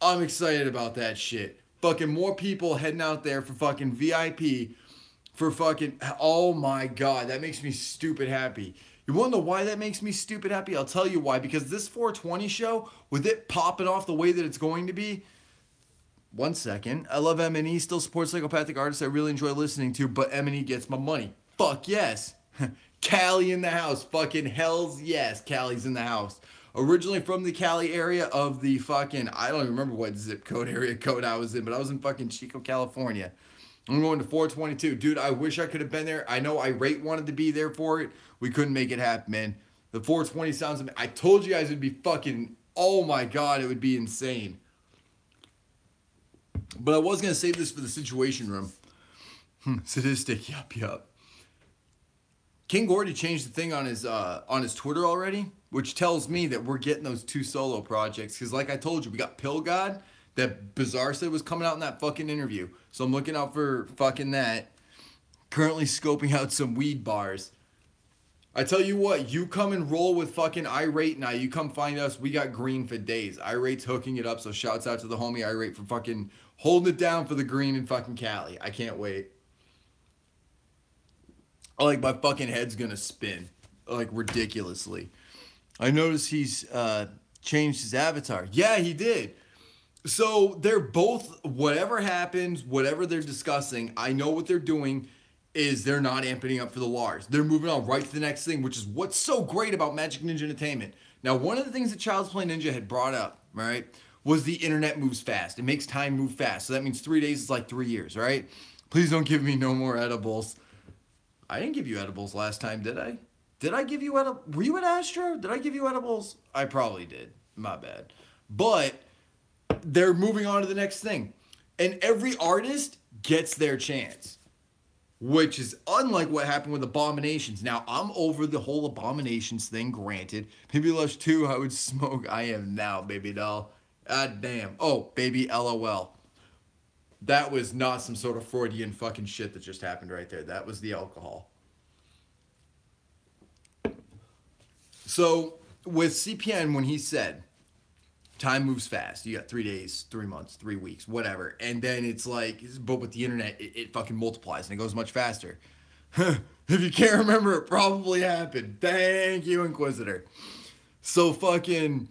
I'm excited about that shit. Fucking more people heading out there for fucking VIP. For fucking, oh my god, that makes me stupid happy. You want to know why that makes me stupid happy? I'll tell you why. Because this 420 show, with it popping off the way that it's going to be, one second. I love M&E, still supports psychopathic artists I really enjoy listening to, but M&E gets my money. Fuck yes. Cali in the house. Fucking hells yes. Cali's in the house. Originally from the Cali area of the fucking, I don't even remember what zip code area code I was in, but I was in fucking Chico, California. I'm going to 422. Dude, I wish I could have been there. I know Irate wanted to be there for it. We couldn't make it happen, man. The 420 sounds, I told you guys it'd be fucking, oh my god, it would be insane. But I was going to save this for the Situation Room. Sadistic, yup. King Gordy changed the thing on his Twitter already, which tells me that we're getting those 2 solo projects. Because like I told you, we got Pill God, that Bizarre said was coming out in that fucking interview. So I'm looking out for fucking that. Currently scoping out some weed bars. I tell you what, you come and roll with fucking Irate now. You come find us. We got green for days. Irate's hooking it up, so shouts out to the homie Irate for fucking holding it down for the green in fucking Cali. I can't wait. Like, my fucking head's gonna spin. Like, ridiculously. I noticed he's changed his avatar. Yeah, he did. So, they're both, whatever happens, whatever they're discussing, I know what they're doing is they're not amping up for the Lars. They're moving on right to the next thing, which is what's so great about Magic Ninja Entertainment. Now, one of the things that Child's Play Ninja had brought up, right, was the internet moves fast. It makes time move fast. So that means 3 days is like 3 years, right? Please don't give me no more edibles. I didn't give you edibles last time, did I? Did I give you edibles? Were you at Astro? Did I give you edibles? I probably did. My bad. But they're moving on to the next thing. And every artist gets their chance. Which is unlike what happened with Abominations. Now, I'm over the whole Abominations thing, granted. Baby Lush 2, I would smoke. I am now, baby doll. God damn. Oh, baby LOL. That was not some sort of Freudian fucking shit that just happened right there. That was the alcohol. So, with CPN, when he said time moves fast. You got 3 days, 3 months, 3 weeks, whatever. And then it's like, but with the internet, it fucking multiplies and it goes much faster. If you can't remember, it probably happened. Thank you, Inquisitor. So fucking,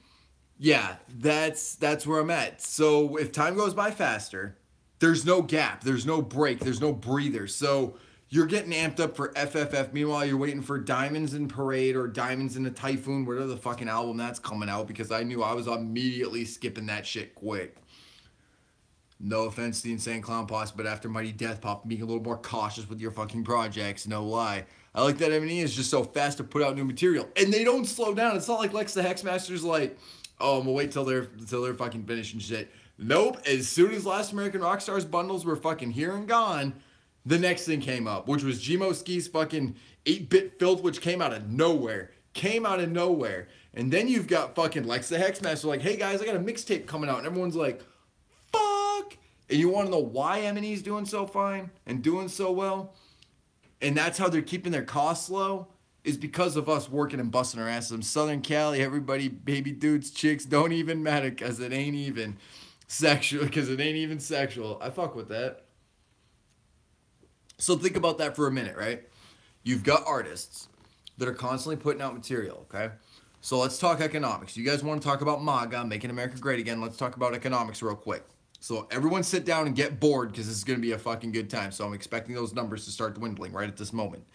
yeah, that's where I'm at. So if time goes by faster, there's no gap, there's no break, there's no breather. So you're getting amped up for FFF. Meanwhile, you're waiting for Diamonds in Parade or Diamonds in the Typhoon, whatever the fucking album that's coming out, because I knew I was immediately skipping that shit quick. No offense to the Insane Clown Posse, but after Mighty Death Pop, being a little more cautious with your fucking projects, no lie. I like that M&E is just so fast to put out new material, and they don't slow down. It's not like Lex the Hexmaster's like, oh, I'm gonna wait till they're fucking finished and shit. Nope. As soon as Last American Rockstars bundles were fucking here and gone, the next thing came up, which was Gmo Ski's fucking 8-Bit Filth, which came out of nowhere. And then you've got fucking Lex the Hexmaster like, hey guys, I got a mixtape coming out, and everyone's like, fuck. And you want to know why M&E's doing so fine and doing so well? And that's how they're keeping their costs low, is because of us working and busting our asses. I'm Southern Cali, everybody, baby dudes, chicks, don't even matter, because it ain't even sexual, I fuck with that. So think about that for a minute, right? You've got artists that are constantly putting out material, okay? So let's talk economics. You guys want to talk about MAGA, Making America Great Again. Let's talk about economics real quick. So everyone sit down and get bored, because this is going to be a fucking good time. So I'm expecting those numbers to start dwindling right at this moment.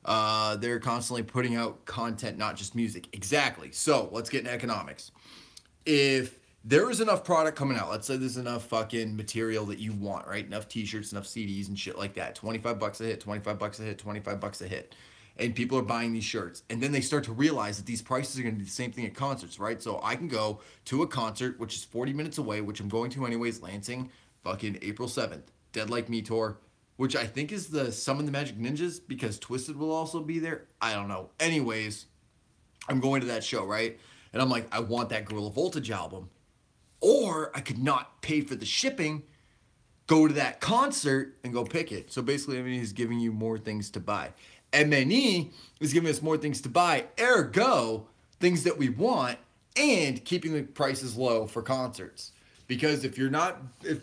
They're constantly putting out content, not just music. Exactly. So let's get into economics. If there is enough product coming out, let's say there's enough fucking material that you want, right? Enough t-shirts, enough CDs and shit like that. 25 bucks a hit, 25 bucks a hit, 25 bucks a hit. And people are buying these shirts. And then they start to realize that these prices are going to be the same thing at concerts, right? So I can go to a concert, which is 40 minutes away, which I'm going to anyways, Lansing, fucking April 7th. Dead Like Me tour, which I think is the Summon the Magic Ninjas, because Twisted will also be there. I don't know. Anyways, I'm going to that show, right? And I'm like, I want that Gorilla Voltage album. Or I could not pay for the shipping, go to that concert, and go pick it. So basically, M&E is giving you more things to buy. M&E is giving us more things to buy, ergo, things that we want, and keeping the prices low for concerts. Because if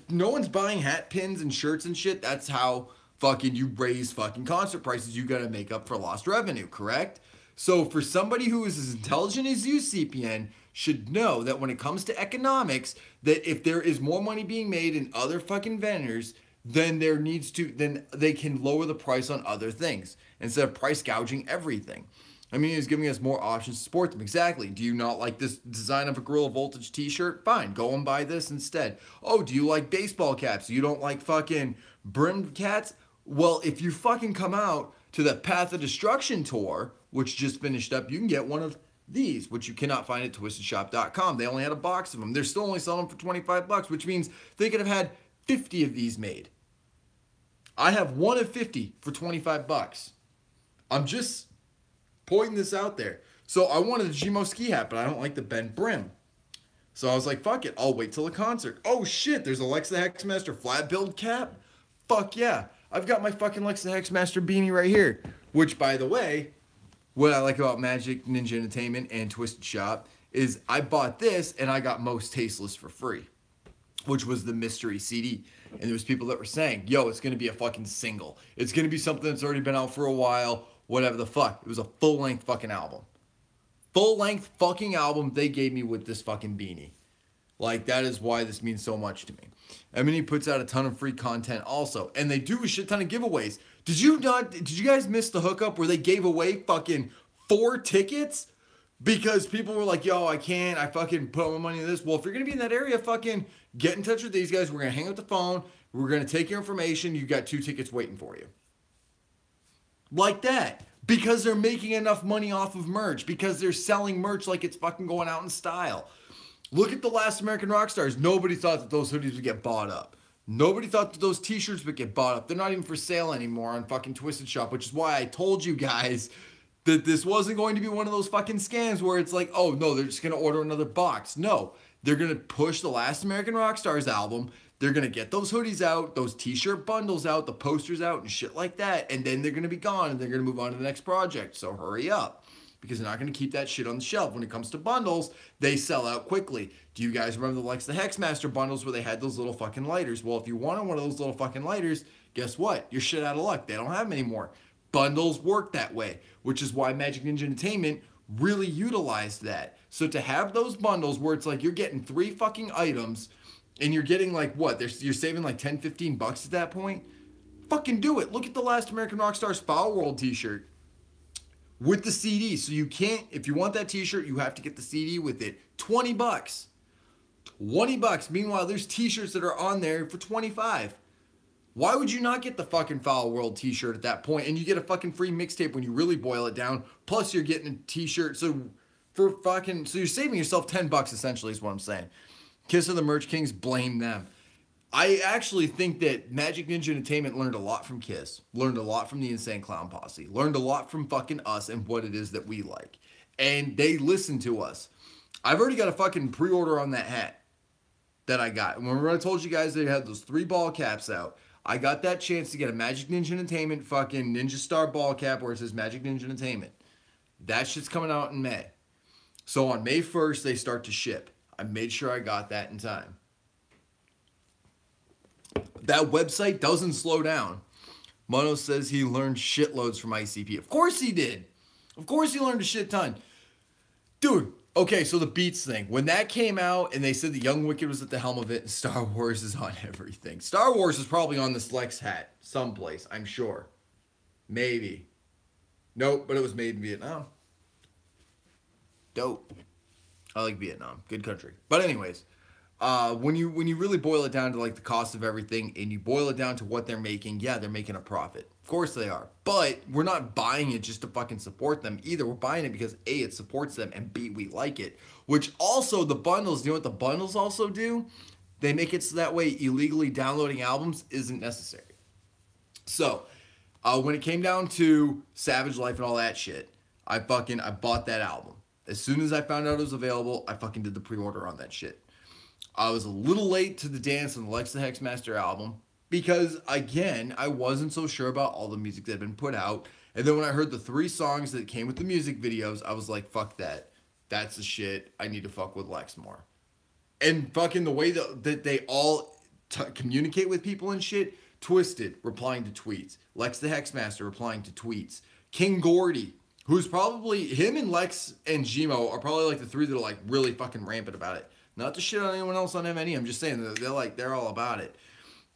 no one's buying hat pins and shirts and shit, that's how fucking you raise fucking concert prices. You gotta make up for lost revenue, correct? So for somebody who is as intelligent as you, CPN, should know that when it comes to economics, that if there is more money being made in other fucking vendors, then then they can lower the price on other things instead of price gouging everything. I mean, he's giving us more options to support them. Exactly. Do you not like this design of a Gorilla Voltage t-shirt? Fine, go and buy this instead. Oh, do you like baseball caps? You don't like fucking brimmed cats? Well, if you fucking come out to the Path of Destruction tour, which just finished up, you can get one of these, which you cannot find at twistedshop.com. They only had a box of them. They're still only selling them for 25 bucks, which means they could have had 50 of these made. I have one of 50 for 25 bucks. I'm just pointing this out there. So I wanted a Gmo ski hat, but I don't like the bent brim. So I was like, fuck it, I'll wait till the concert. Oh shit, there's a Lex the Hexmaster flat build cap? Fuck yeah. I've got my fucking Lex the Hexmaster beanie right here. Which, by the way, what I like about Magic Ninja Entertainment and Twisted Shop is I bought this and I got Most Tasteless for free, which was the mystery CD. And there was people that were saying, yo, it's going to be a fucking single. It's going to be something that's already been out for a while, whatever the fuck. It was a full-length fucking album. Full-length fucking album they gave me with this fucking beanie. Like, that is why this means so much to me. M&E puts out a ton of free content also. And they do a shit ton of giveaways. Did you guys miss the hookup where they gave away fucking 4 tickets? Because people were like, yo, I fucking put all my money in this. Well, if you're going to be in that area, fucking get in touch with these guys. We're going to hang up the phone. We're going to take your information. You got 2 tickets waiting for you. Like that. Because they're making enough money off of merch. Because they're selling merch like it's fucking going out in style. Look at the Last American Rockstars. Nobody thought that those hoodies would get bought up. Nobody thought that those t-shirts would get bought up. They're not even for sale anymore on fucking Twisted Shop, which is why I told you guys that this wasn't going to be one of those fucking scams where it's like, oh no, they're just going to order another box. No, they're going to push the Last American Rockstars album. They're going to get those hoodies out, those t-shirt bundles out, the posters out and shit like that. And then they're going to be gone and they're going to move on to the next project. So hurry up. because they're not going to keep that shit on the shelf. When it comes to bundles, they sell out quickly. Do you guys remember the Lex the Hexmaster bundles where they had those little fucking lighters? Well, if you wanted one of those little fucking lighters, guess what? You're shit out of luck. They don't have them anymore. Bundles work that way, which is why Magic Ninja Entertainment really utilized that. So to have those bundles where it's like you're getting 3 fucking items and you're getting like what? You're saving like 10, 15 bucks at that point? Fucking do it. Look at the Last American Rockstar Foul World t-shirt with the CD. So you can't, if you want that t-shirt, you have to get the CD with it. 20 bucks. 20 bucks. Meanwhile, there's t-shirts that are on there for 25. Why would you not get the fucking Foul World t-shirt at that point? And you get a fucking free mixtape when you really boil it down. Plus you're getting a t-shirt. So you're saving yourself 10 bucks essentially is what I'm saying. Kiss of the Merch Kings, blame them. I actually think that Magic Ninja Entertainment learned a lot from Kiss. Learned a lot from the Insane Clown Posse. Learned a lot from fucking us and what it is that we like. And they listen to us. I've already got a fucking pre-order on that hat that I got. Remember I told you guys they had those 3 ball caps out. I got that chance to get a Magic Ninja Entertainment fucking Ninja Star ball cap where it says Magic Ninja Entertainment. That shit's coming out in May. So on May 1st, they start to ship. I made sure I got that in time. That website doesn't slow down. Mono says he learned shitloads from ICP. Of course he did. Of course he learned a shit ton. Dude, okay, so the Beats thing. When that came out and they said the Young Wicked was at the helm of it and Star Wars is on everything. Star Wars is probably on this Lex hat someplace, I'm sure. Maybe. Nope, but it was made in Vietnam. Dope. I like Vietnam. Good country. But anyways, when you really boil it down to like the cost of everything and you boil it down to what they're making, yeah, they're making a profit. Of course they are. But we're not buying it just to fucking support them either. We're buying it because A, it supports them, and B, we like it. Which also the bundles, you know what the bundles also do? They make it so that way illegally downloading albums isn't necessary. So, when it came down to Savage Life and all that shit, I bought that album. As soon as I found out it was available, I fucking did the pre-order on that shit. I was a little late to the dance on the Lex the Hexmaster album because, again, I wasn't so sure about all the music that had been put out. And then when I heard the 3 songs that came with the music videos, I was like, fuck that. That's the shit. I need to fuck with Lex more. And fucking the way that they all communicate with people and shit, Twisted replying to tweets. Lex the Hexmaster replying to tweets. King Gordy, who's probably, him and Lex and Gmo are probably like the 3 that are like really fucking rampant about it. Not to shit on anyone else on MNE. I'm just saying they're all about it.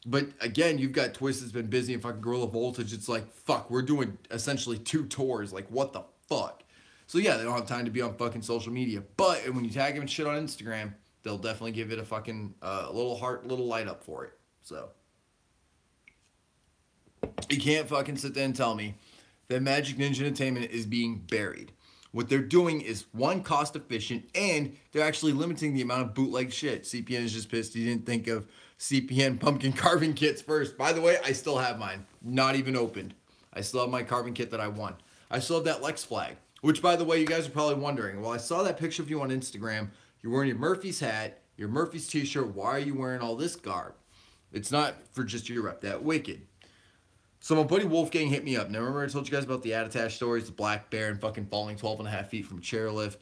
But again, you've got Twisted's been busy and fucking Gorilla Voltage. It's like, fuck, we're doing essentially 2 tours. Like, what the fuck? So yeah, they don't have time to be on fucking social media. But when you tag them and shit on Instagram, they'll definitely give it a fucking little heart, little light up for it. So you can't fucking sit there and tell me that Magic Ninja Entertainment is being buried. What they're doing is, 1, cost efficient, and they're actually limiting the amount of bootleg shit. CPN is just pissed he didn't think of CPN pumpkin carving kits first. By the way, I still have mine. Not even opened. I still have my carving kit that I won. I still have that Lex flag, which, by the way, you guys are probably wondering. Well, I saw that picture of you on Instagram. You're wearing your Murphy's hat, your Murphy's t-shirt. Why are you wearing all this garb? It's not for just your rep. That Wicked. So my buddy Wolfgang hit me up. Now, remember I told you guys about the Attitash stories, the black bear and fucking falling 12.5 feet from a chairlift?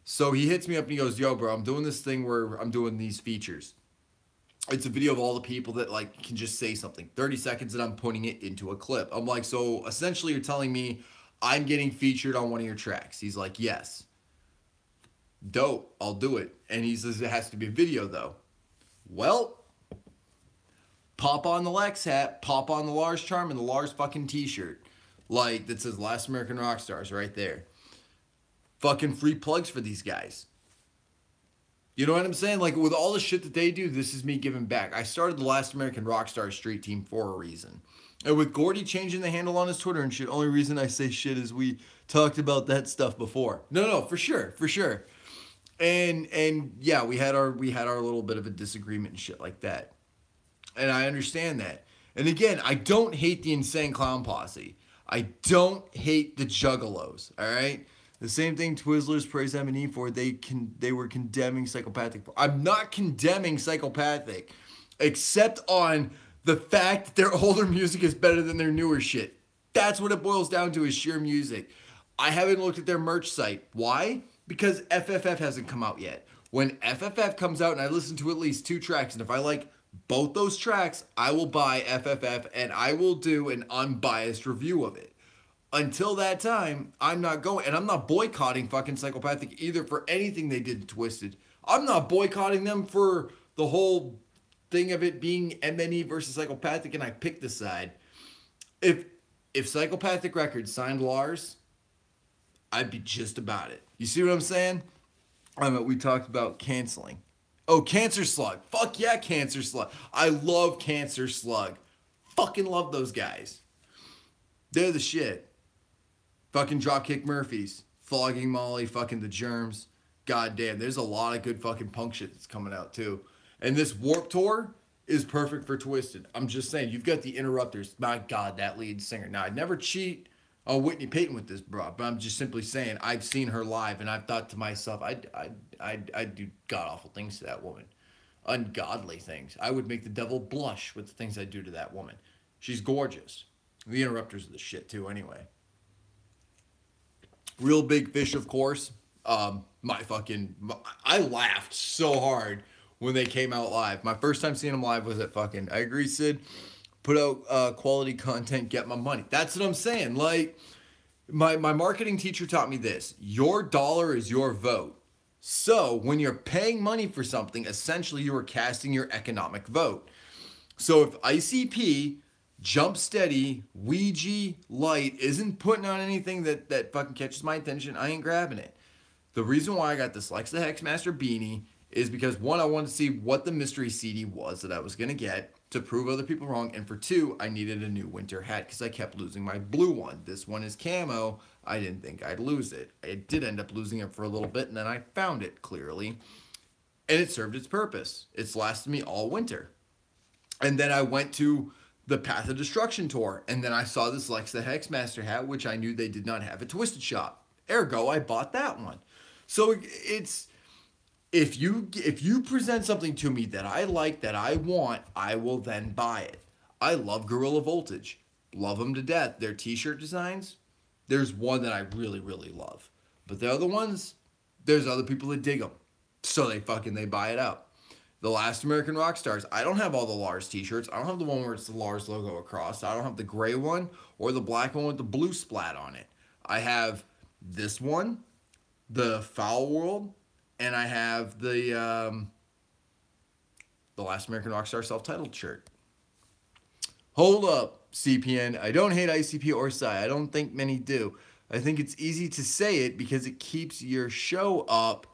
So he hits me up and he goes, yo, bro, I'm doing this thing where I'm doing these features. It's a video of all the people that, like, can just say something. 30 seconds and I'm putting it into a clip. I'm like, so essentially you're telling me I'm getting featured on one of your tracks. He's like, yes. Dope. I'll do it. And he says it has to be a video, though. Well, pop on the Lex hat, pop on the Lars Charm and the Lars fucking t-shirt. Like, that says Last American Rockstars right there. Fucking free plugs for these guys. You know what I'm saying? Like, with all the shit that they do, this is me giving back. I started the Last American Rockstar Street Team for a reason. And with Gordy changing the handle on his Twitter and shit, only reason I say shit is we talked about that stuff before. No, for sure. And yeah, we had our little bit of a disagreement and shit like that. And I understand that. And again, I don't hate the Insane Clown Posse. I don't hate the Juggalos, all right? The same thing Twizzlers praise MNE for. They were condemning Psychopathic for. I'm not condemning Psychopathic, except on the fact that their older music is better than their newer shit. That's what it boils down to, is sheer music. I haven't looked at their merch site. Why? Because FFF hasn't come out yet. When FFF comes out and I listen to at least 2 tracks, and if I like both those tracks, I will buy FFF and I will do an unbiased review of it. Until that time, I'm not going, and I'm not boycotting fucking Psychopathic either for anything they did to Twisted. I'm not boycotting them for the whole thing of it being MNE versus Psychopathic, and I picked the side. If Psychopathic Records signed Lars, I'd be just about it. You see what I'm saying? We talked about canceling. Oh, Cancer Slug. Fuck yeah, Cancer Slug. I love Cancer Slug. Fucking love those guys. They're the shit. Fucking Dropkick Murphys. Flogging Molly. Fucking The Germs. God damn, there's a lot of good fucking punk shit that's coming out too. And this Warped Tour is perfect for Twisted. I'm just saying, you've got the Interrupters. My God, that lead singer. Now, I'd never cheat on Whitney Payton with this bro, but I'm just simply saying, I've seen her live, and I've thought to myself, I'd do god-awful things to that woman. Ungodly things. I would make the devil blush with the things I do to that woman. She's gorgeous. The Interrupters are the shit too, anyway. Real Big Fish, of course. I laughed so hard when they came out live. My first time seeing them live was at fucking, I agree, Sid. Put out quality content, get my money. That's what I'm saying. Like, my marketing teacher taught me this. Your dollar is your vote. So when you're paying money for something, essentially you are casting your economic vote. So if ICP, Jump Steady, Ouija, Light isn't putting on anything that fucking catches my attention, I ain't grabbing it. The reason why I got this Lex the Hexmaster beanie is because, one, I wanted to see what the mystery CD was that I was going to get to prove other people wrong. And for 2, I needed a new winter hat because I kept losing my blue one. This one is camo. I didn't think I'd lose it. I did end up losing it for a little bit, and then I found it clearly. And it served its purpose. It's lasted me all winter. And then I went to the Path of Destruction tour, and then I saw this Lex the Hexmaster hat, which I knew they did not have at Twisted Shop. Ergo, I bought that one. So it's, if you present something to me that I like, that I want, I will then buy it. I love Gorilla Voltage. Love them to death. Their t-shirt designs, there's one that I really, really love. But the other ones, there's other people that dig them. So they buy it out. The Last American Rock Stars. I don't have all the Lars t-shirts. I don't have the one where it's the Lars logo across. I don't have the gray one or the black one with the blue splat on it. I have this one, the Foul World, and I have the Last American Rockstar self-titled shirt. Hold up, CPN. I don't hate ICP or Psy. I don't think many do. I think it's easy to say it because it keeps your show up.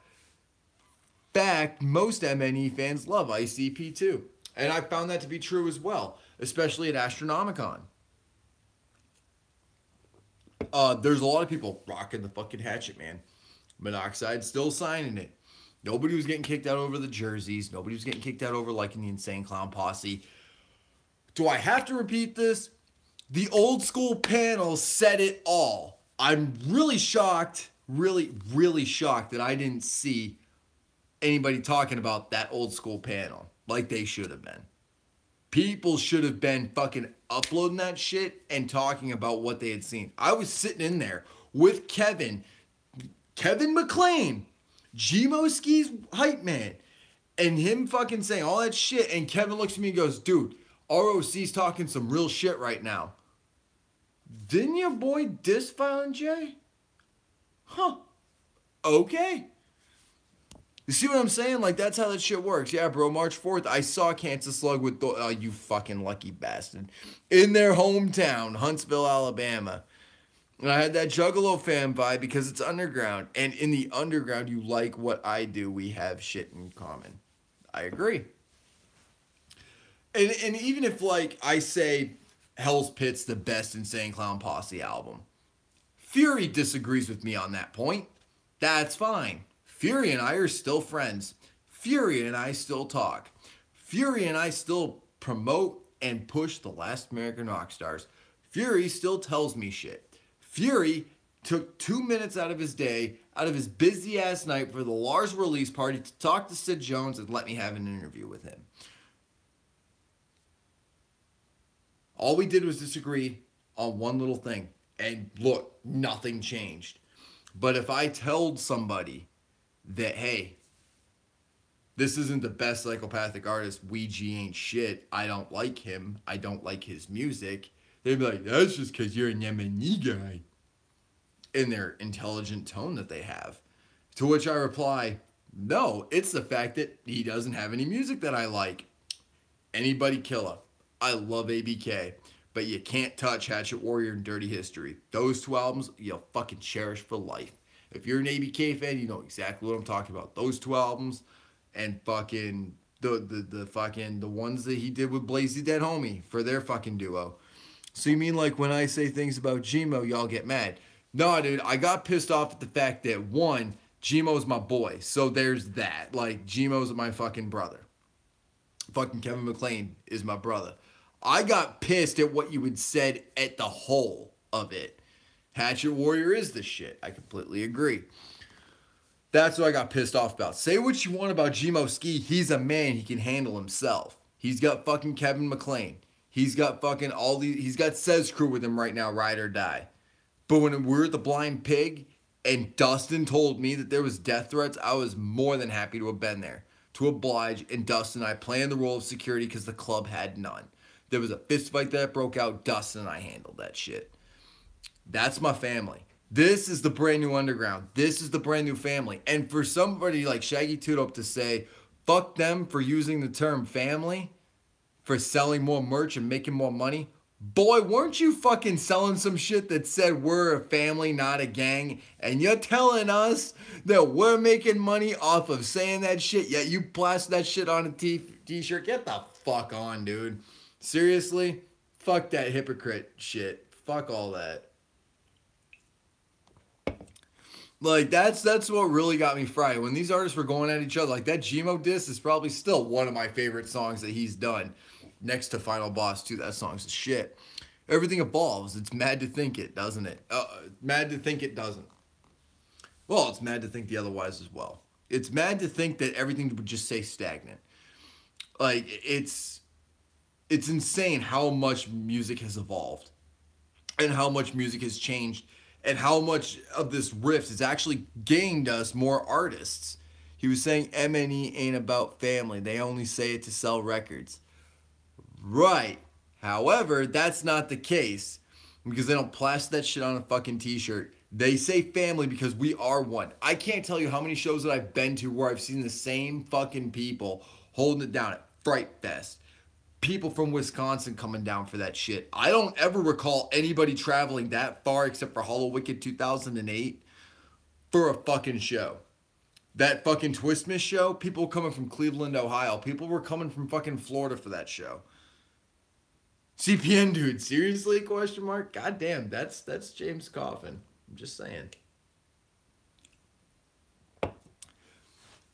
Fact, most MNE fans love ICP too. And I found that to be true as well, especially at Astronomicon. There's a lot of people rocking the fucking Hatchet Man. Monoxide still signing it. Nobody was getting kicked out over the jerseys. Nobody was getting kicked out over liking the Insane Clown Posse. Do I have to repeat this? The old school panel said it all. I'm really shocked, really, really shocked that I didn't see anybody talking about that old school panel like they should have been. People should have been fucking uploading that shit and talking about what they had seen. I was sitting in there with Kevin McLean, G-Mo-Ski's hype man, and him fucking saying all that shit, and Kevin looks at me and goes, dude, ROC's talking some real shit right now. Didn't your boy diss Violent J? Huh. Okay. You see what I'm saying? Like, that's how that shit works. Yeah, bro, March 4th, I saw Cancer Slug with, you fucking lucky bastard, in their hometown, Huntsville, Alabama. And I had that Juggalo fan vibe because it's underground. And in the underground, you like what I do. We have shit in common. I agree. And even if, like, I say Hell's Pit's the best Insane Clown Posse album, Fury disagrees with me on that point. That's fine. Fury and I are still friends. Fury and I still talk. Fury and I still promote and push the Last American Rockstars. Fury still tells me shit. Fury took 2 minutes out of his day, out of his busy ass night for the Lars release party to talk to Sid Jones and let me have an interview with him. All we did was disagree on one little thing. And look, nothing changed. But if I told somebody that, hey, this isn't the best psychopathic artist, Ouija ain't shit, I don't like him, I don't like his music, they'd be like, that's just because you're a Yemeni guy. In their intelligent tone that they have. To which I reply, no, it's the fact that he doesn't have any music that I like. Anybody Killer. I love ABK. But you can't touch Hatchet Warrior and Dirty History. Those two albums, you'll fucking cherish for life. If you're an ABK fan, you know exactly what I'm talking about. Those two albums and fucking the ones that he did with Blazy Dead Homie for their fucking duo. So you mean like when I say things about Gmo, y'all get mad? No, dude, I got pissed off at the fact that, one, Gmo's my boy. So there's that. Like, Gmo's my fucking brother. Fucking Kevin McLean is my brother. I got pissed at what you had said at the whole of it. Hatchet Warrior is the shit. I completely agree. That's what I got pissed off about. Say what you want about Gmo Ski. He's a man. He can handle himself. He's got fucking Kevin McLean. He's got fucking all these. He's got Says Crew with him right now, Ride or Die. But when we were at the Blind Pig and Dustin told me that there was death threats, I was more than happy to have been there to oblige. And Dustin and I playing the role of security because the club had none. There was a fist fight that broke out. Dustin and I handled that shit. That's my family. This is the brand new underground. This is the brand new family. And for somebody like Shaggy Two Dope to say, fuck them for using the term family, for selling more merch and making more money. Boy, weren't you fucking selling some shit that said we're a family, not a gang? And you're telling us that we're making money off of saying that shit, yet you plaster that shit on a t-shirt? Get the fuck on, dude. Seriously? Fuck that hypocrite shit. Fuck all that. Like, that's what really got me fried. When these artists were going at each other, like that Gmo diss is probably still one of my favorite songs that he's done. Next to Final Boss 2, that song's shit. Everything evolves. It's mad to think it, doesn't it? Mad to think it doesn't. Well, it's mad to think the otherwise as well. It's mad to think that everything would just stay stagnant. Like, it's insane how much music has evolved and how much music has changed and how much of this rift has actually gained us more artists. He was saying MNE ain't about family. They only say it to sell records. Right. However, that's not the case because they don't plaster that shit on a fucking t-shirt. They say family because we are one. I can't tell you how many shows that I've been to where I've seen the same fucking people holding it down at Fright Fest. People from Wisconsin coming down for that shit. I don't ever recall anybody traveling that far except for Hollow Wicked 2008 for a fucking show. That fucking Twistmas show, people coming from Cleveland, Ohio. People were coming from fucking Florida for that show. CPN, dude, seriously? Question mark. God damn, that's James Coffin. I'm just saying.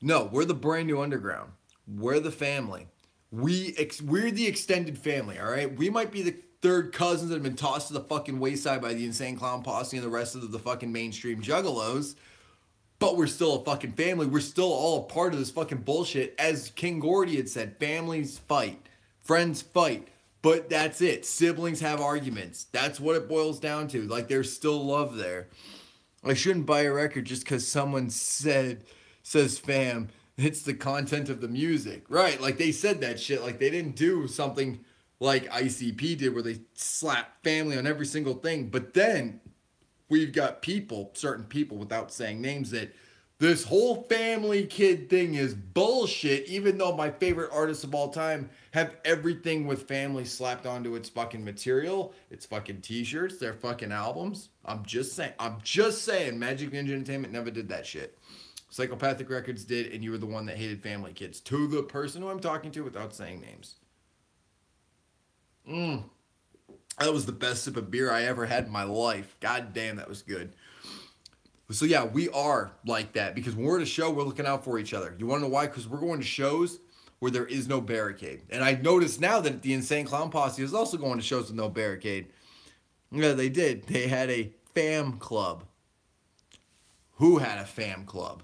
No, we're the brand new underground. We're the family. We're the extended family, all right? We might be the third cousins that have been tossed to the fucking wayside by the Insane Clown Posse and the rest of the fucking mainstream juggalos, but we're still a fucking family. We're still all a part of this fucking bullshit. As King Gordy had said, families fight, friends fight. But that's it. Siblings have arguments. That's what it boils down to. Like, there's still love there. I shouldn't buy a record just because someone says fam. It's the content of the music. Right, like they said that shit. Like they didn't do something like ICP did where they slap family on every single thing. But then we've got people, certain people without saying names, that this whole family kid thing is bullshit, even though my favorite artists of all time have everything with family slapped onto its fucking material, its fucking t-shirts, their fucking albums. I'm just saying, Magic Ninja Entertainment never did that shit. Psychopathic Records did, and you were the one that hated family kids. To the person who I'm talking to without saying names. That was the best sip of beer I ever had in my life. God damn, that was good. So yeah, we are like that because when we're at a show, we're looking out for each other. You want to know why? Because we're going to shows where there is no barricade. And I noticed now that the Insane Clown Posse is also going to shows with no barricade. Yeah, they did. They had a fam club. Who had a fam club?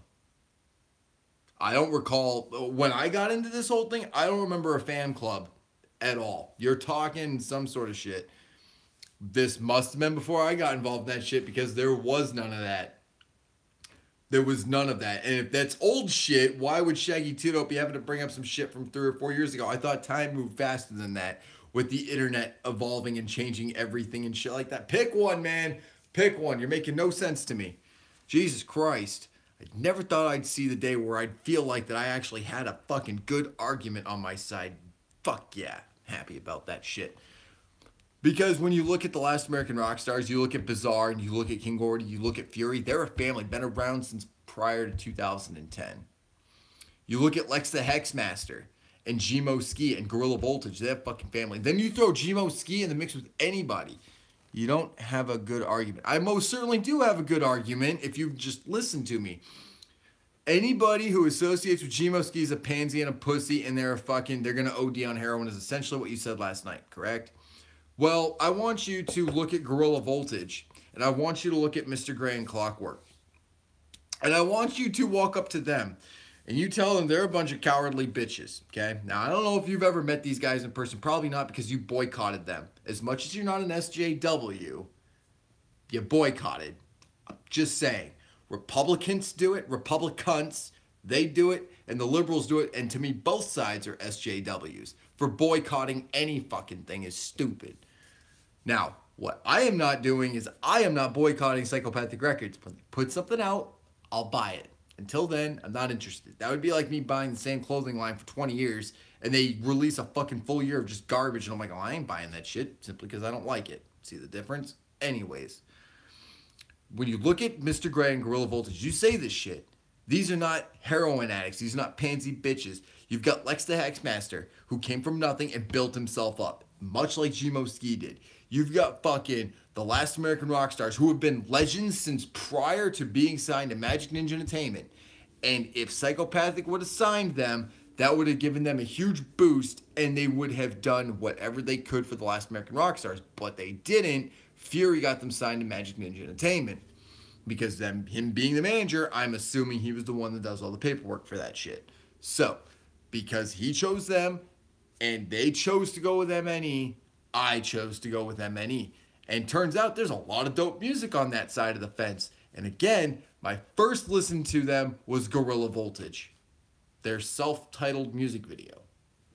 I don't recall. When I got into this whole thing, I don't remember a fam club at all. You're talking some sort of shit. This must have been before I got involved in that shit because there was none of that. There was none of that. And if that's old shit, why would Shaggy Tito be having to bring up some shit from 3 or 4 years ago? I thought time moved faster than that with the internet evolving and changing everything and shit like that. Pick one, man. Pick one. You're making no sense to me. Jesus Christ. I never thought I'd see the day where I'd feel like that I actually had a fucking good argument on my side. Fuck yeah. Happy about that shit. Because when you look at the last American rock stars, you look at Bizarre and you look at King Gordy, you look at Fury, they're a family, been around since prior to 2010. You look at Lex the Hexmaster and Gmo Ski and Gorilla Voltage, they're a fucking family. Then you throw Gmo Ski in the mix with anybody. You don't have a good argument. I most certainly do have a good argument if you just listen to me. Anybody who associates with Gmo Ski is a pansy and a pussy and they're going to OD on heroin is essentially what you said last night, correct? Well, I want you to look at Gorilla Voltage, and I want you to look at Mr. Gray and Clockwork. And I want you to walk up to them, and you tell them they're a bunch of cowardly bitches, okay? Now, I don't know if you've ever met these guys in person. Probably not because you boycotted them. As much as you're not an SJW, you boycotted. I'm just saying. Republicans do it. Republicans, they do it. And the liberals do it. And to me, both sides are SJWs. For boycotting any fucking thing is stupid. Now, what I am not doing is I am not boycotting Psychopathic Records. When they put something out, I'll buy it. Until then, I'm not interested. That would be like me buying the same clothing line for 20 years and they release a fucking full year of just garbage and I'm like, oh, I ain't buying that shit simply because I don't like it. See the difference? Anyways, when you look at Mr. Gray and Gorilla Voltage, you say this shit. These are not heroin addicts. These are not pansy bitches. You've got Lex the Hexmaster, who came from nothing and built himself up, much like Gmo Ski did. You've got fucking the last American rock stars who have been legends since prior to being signed to Magic Ninja Entertainment. And if Psychopathic would have signed them, that would have given them a huge boost and they would have done whatever they could for the last American rock stars. But they didn't. Fury got them signed to Magic Ninja Entertainment. Because then him being the manager, I'm assuming he was the one that does all the paperwork for that shit. So, because he chose them and they chose to go with MNE, I chose to go with MNE. And turns out there's a lot of dope music on that side of the fence. And again, my first listen to them was Gorilla Voltage. Their self-titled music video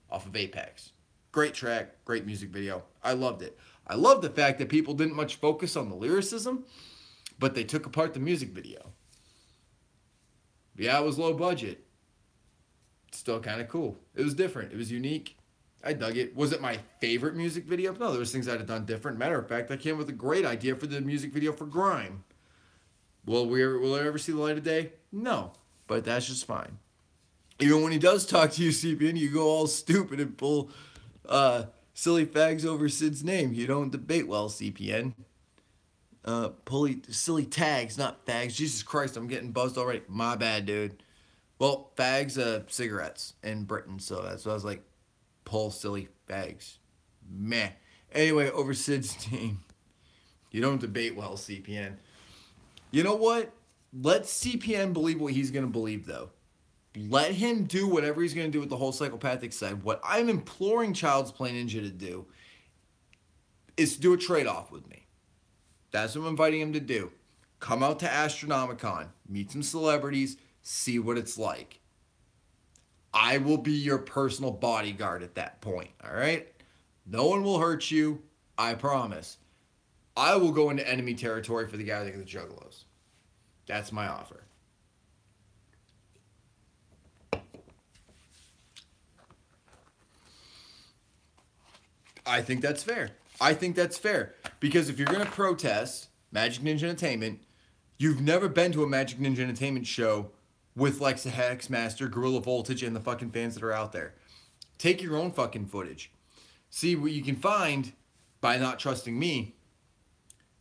off of Apex. Great track, great music video. I loved it. I love the fact that people didn't much focus on the lyricism, but they took apart the music video. Yeah, it was low budget. Still kind of cool. It was different. It was unique. I dug it. Was it my favorite music video? No, there was things I'd have done different. Matter of fact, I came up with a great idea for the music video for Grime. Will it ever see the light of day? No, but that's just fine. Even when he does talk to you, CPN, you go all stupid and pull silly fags over Sid's name. You don't debate well, CPN. Silly tags, not fags. Jesus Christ, I'm getting buzzed already. My bad, dude. Well, fags, cigarettes in Britain, so that's what I was like, pull silly fags. Meh. Anyway, over Sid's team. You don't debate well, CPN. You know what? Let CPN believe what he's going to believe, though. Let him do whatever he's going to do with the whole Psychopathic side. What I'm imploring Child's Play Ninja to do is to do a trade-off with me. That's what I'm inviting him to do. Come out to Astronomicon, meet some celebrities, see what it's like. I will be your personal bodyguard at that point, all right? No one will hurt you, I promise. I will go into enemy territory for the Gathering of the Juggalos. That's my offer. I think that's fair. I think that's fair. Because if you're going to protest Magic Ninja Entertainment, you've never been to a Magic Ninja Entertainment show with Lex the Hexmaster, Gorilla Voltage, and the fucking fans that are out there. Take your own fucking footage. See, what you can find by not trusting me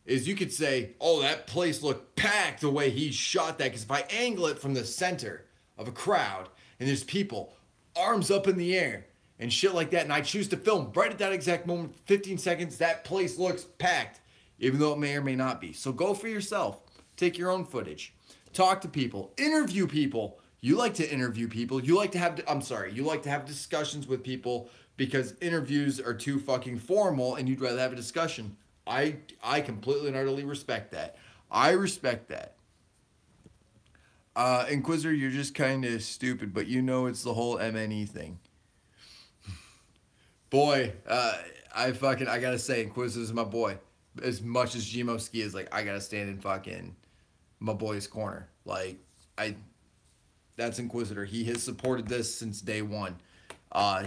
is you could say, oh, that place looked packed the way he shot that. Because if I angle it from the center of a crowd and there's people, arms up in the air, and shit like that, and I choose to film right at that exact moment, 15 seconds, that place looks packed, even though it may or may not be. So go for yourself. Take your own footage. Talk to people. Interview people. You like to interview people. You like to have discussions with people because interviews are too fucking formal and you'd rather have a discussion. I completely and utterly respect that. I respect that. Inquisitor, you're just kind of stupid, but you know it's the whole MNE thing. Boy, I gotta say, Inquisitor's my boy. As much as Gmo Ski is like, I gotta stand in fucking my boy's corner. Like, I, that's Inquisitor. He has supported this since day one.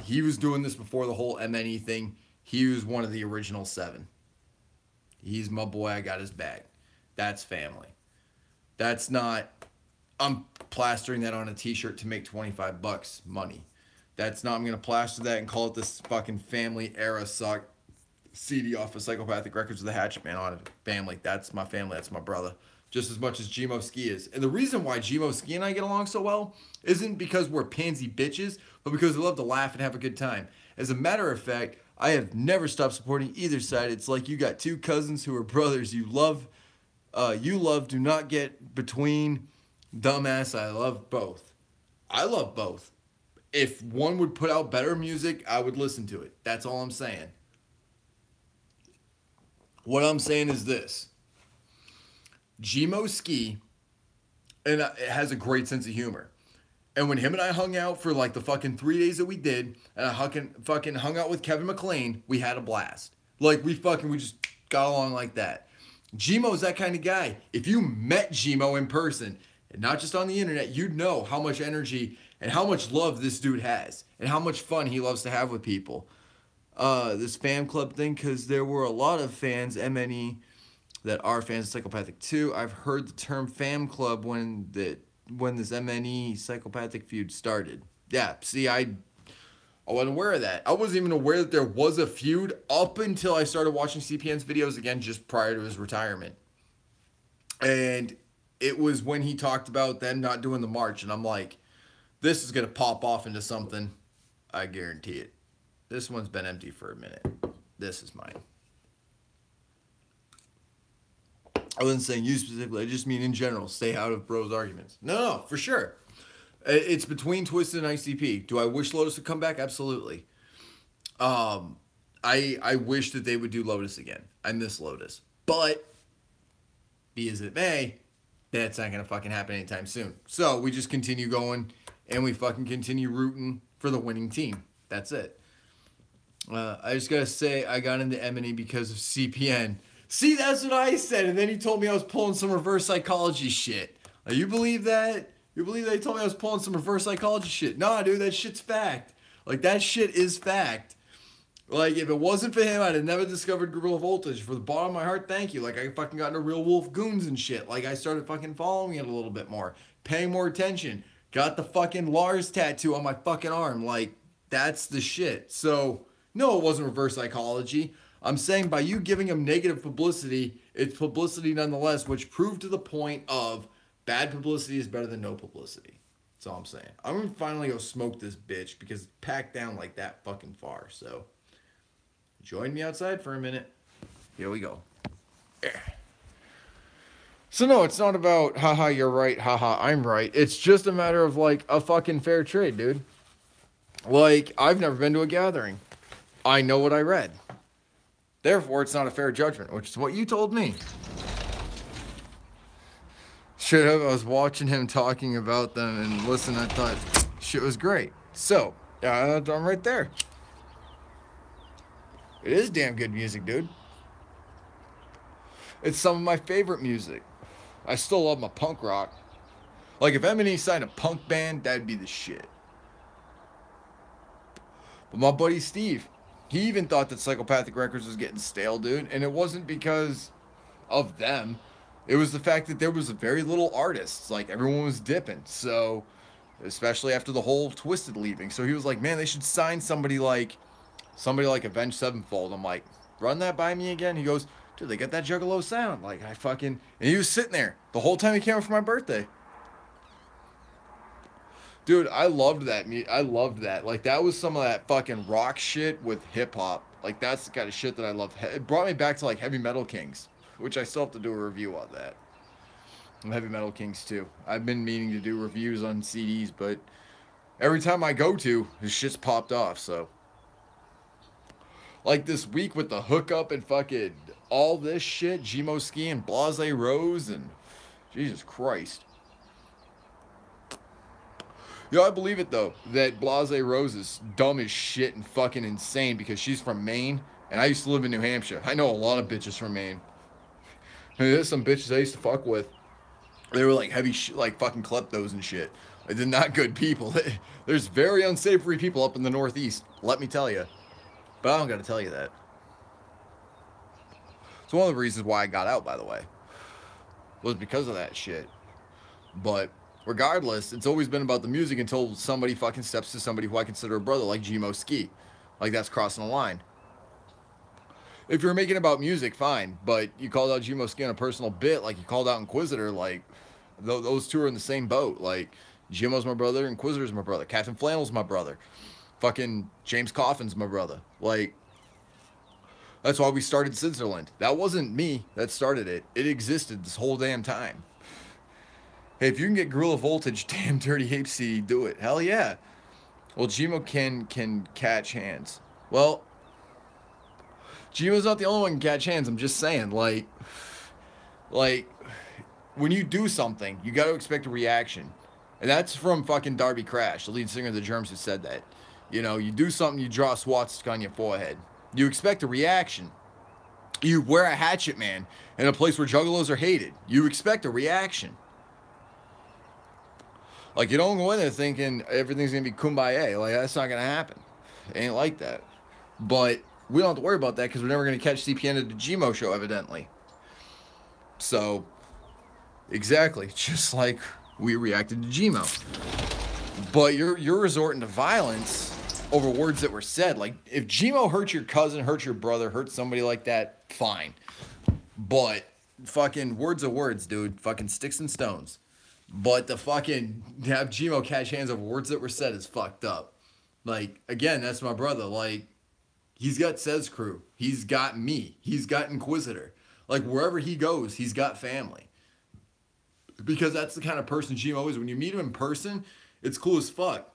He was doing this before the whole MNE thing. He was one of the original 7. He's my boy. I got his back. That's family. That's not, I'm plastering that on a t-shirt to make $25 money. That's not, I'm going to plaster that and call it this fucking family era suck CD off of Psychopathic Records with the Hatchet Man on it. Family. That's my family. That's my brother. Just as much as Gmo Ski is. And the reason why Gmo Ski and I get along so well isn't because we're pansy bitches, but because we love to laugh and have a good time. As a matter of fact, I have never stopped supporting either side. It's like you got 2 cousins who are brothers. You love, do not get between. Dumbass, I love both. I love both. If one would put out better music, I would listen to it. That's all I'm saying. What I'm saying is this. Gmo Ski, and it has a great sense of humor. And when him and I hung out for like the fucking 3 days that we did, and I fucking hung out with Kevin McLean, we had a blast. Like, we just got along like that. Gmo's that kind of guy. If you met Gmo in person, and not just on the internet, you'd know how much energy and how much love this dude has, and how much fun he loves to have with people. This fan club thing, because there were a lot of fans, MNE, that are fans of Psychopathic too. I've heard the term fam club when this MNE Psychopathic feud started. Yeah, see, I wasn't aware of that. I wasn't even aware that there was a feud up until I started watching CPN's videos again just prior to his retirement. And it was when he talked about them not doing the march, and I'm like, this is going to pop off into something. I guarantee it. This one's been empty for a minute. This is mine. I wasn't saying you specifically. I just mean in general. Stay out of bros' arguments. No, for sure. It's between Twisted and ICP. Do I wish Lotus would come back? Absolutely. I wish that they would do Lotus again. I miss Lotus. But, be as it may, that's not going to fucking happen anytime soon. So, we just continue going, and we fucking continue rooting for the winning team. That's it. I just got to say, I got into MNE because of CPN. See, that's what I said, and then he told me I was pulling some reverse psychology shit. You believe that? You believe that he told me I was pulling some reverse psychology shit? Nah, dude, that shit's fact. Like, that shit is fact. Like, if it wasn't for him, I'd have never discovered Gorilla Voltage. For the bottom of my heart, thank you. Like, I fucking got into Real Wolf Goons and shit. Like, I started fucking following it a little bit more. Paying more attention. Got the fucking Lars tattoo on my fucking arm. Like, that's the shit. So, no, it wasn't reverse psychology. I'm saying by you giving him negative publicity, it's publicity nonetheless, which proved to the point of bad publicity is better than no publicity. That's all I'm saying. I'm going to finally go smoke this bitch because it's packed down like that fucking far. So, join me outside for a minute. Here we go. So, no, it's not about, haha, you're right, haha, I'm right. It's just a matter of, like, a fucking fair trade, dude. Like, I've never been to a gathering. I know what I read. Therefore, it's not a fair judgment, which is what you told me. Shit, I was watching him talking about them and listen, I thought shit was great. So, yeah, I'm right there. It is damn good music, dude. It's some of my favorite music. I still love my punk rock. Like, if MNE signed a punk band, that'd be the shit. But my buddy Steve, he even thought that Psychopathic Records was getting stale, dude. And it wasn't because of them. It was the fact that there was very little artists. Like, everyone was dipping. So, especially after the whole Twisted leaving. So he was like, man, they should sign somebody like Avenged Sevenfold. I'm like, run that by me again? He goes, dude, they got that Juggalo sound. Like, and he was sitting there the whole time he came out for my birthday. Dude, I loved that. I loved that. Like, that was some of that fucking rock shit with hip-hop. Like, that's the kind of shit that I love. It brought me back to, like, Heavy Metal Kings, which I still have to do a review on that. And Heavy Metal Kings, too. I've been meaning to do reviews on CDs, but every time I go to, this shit's popped off, so. Like this week with the hookup and fucking all this shit, Gmo Ski and Blase Rose and Jesus Christ. I believe it though, that Blase Rose is dumb as shit and fucking insane because she's from Maine and I used to live in New Hampshire. I know a lot of bitches from Maine. There's some bitches I used to fuck with. They were like heavy like fucking kleptos and shit. They're not good people. There's very unsavory people up in the Northeast, let me tell you. But I don't gotta tell you that. It's one of the reasons why I got out, by the way. Was because of that shit. But regardless, it's always been about the music until somebody fucking steps to somebody who I consider a brother, like Gmo Ski. Like, that's crossing the line. If you're making about music, fine. But you called out Gmo Ski on a personal bit, like you called out Inquisitor, like, those two are in the same boat. Like, Gmo's my brother, Inquisitor's my brother, Captain Flannel's my brother. Fucking James Coffin's my brother. Like, that's why we started Scissorland. That wasn't me that started it. It existed this whole damn time. Hey, if you can get Gorilla Voltage, damn Dirty Ape CD, do it. Hell yeah. Well, Gmo can catch hands. Well, Gmo's not the only one who can catch hands. I'm just saying, like, when you do something, you got to expect a reaction. And that's from fucking Darby Crash, the lead singer of the Germs, who said that. You know, you do something, you draw a swastika on your forehead. You expect a reaction. You wear a hatchet man in a place where juggalos are hated. You expect a reaction. Like, you don't go in there thinking everything's going to be kumbaya. Like, that's not going to happen. It ain't like that. But we don't have to worry about that because we're never going to catch CPN at the Gmo show, evidently. So, exactly. Just like we reacted to Gmo. But you're resorting to violence over words that were said. Like, if Gmo hurt your cousin, hurt your brother, hurt somebody like that, fine. But fucking words are words, dude. Fucking sticks and stones. But the fucking have Gmo catch hands over words that were said is fucked up. Like, again, that's my brother. Like, he's got Says Crew. He's got me. He's got Inquisitor. Like, wherever he goes, he's got family. Because that's the kind of person Gmo is. When you meet him in person, it's cool as fuck.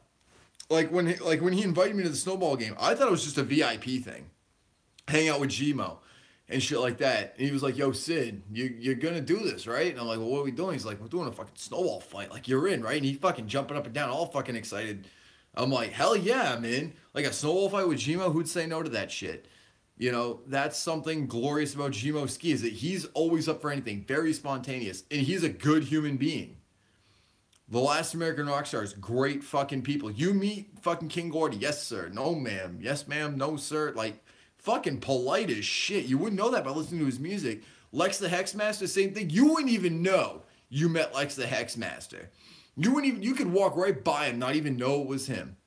Like when he invited me to the snowball game, I thought it was just a VIP thing. Hang out with Gmo and shit like that. And he was like, yo, Sid, you're gonna do this, right? And I'm like, well, what are we doing? He's like, we're doing a fucking snowball fight. Like, you're in, right? And he fucking jumping up and down, all fucking excited. I'm like, hell yeah, I'm in. Like, a snowball fight with Gmo, who'd say no to that shit? You know, that's something glorious about Gmo Ski, is that he's always up for anything, very spontaneous, and he's a good human being. The Last American Rock Stars, great fucking people. You meet fucking King Gordy, yes sir, no ma'am, yes ma'am, no sir, like, fucking polite as shit. You wouldn't know that by listening to his music. Lex the Hexmaster, same thing. You wouldn't even know you met Lex the Hexmaster. You could walk right by him, not even know it was him.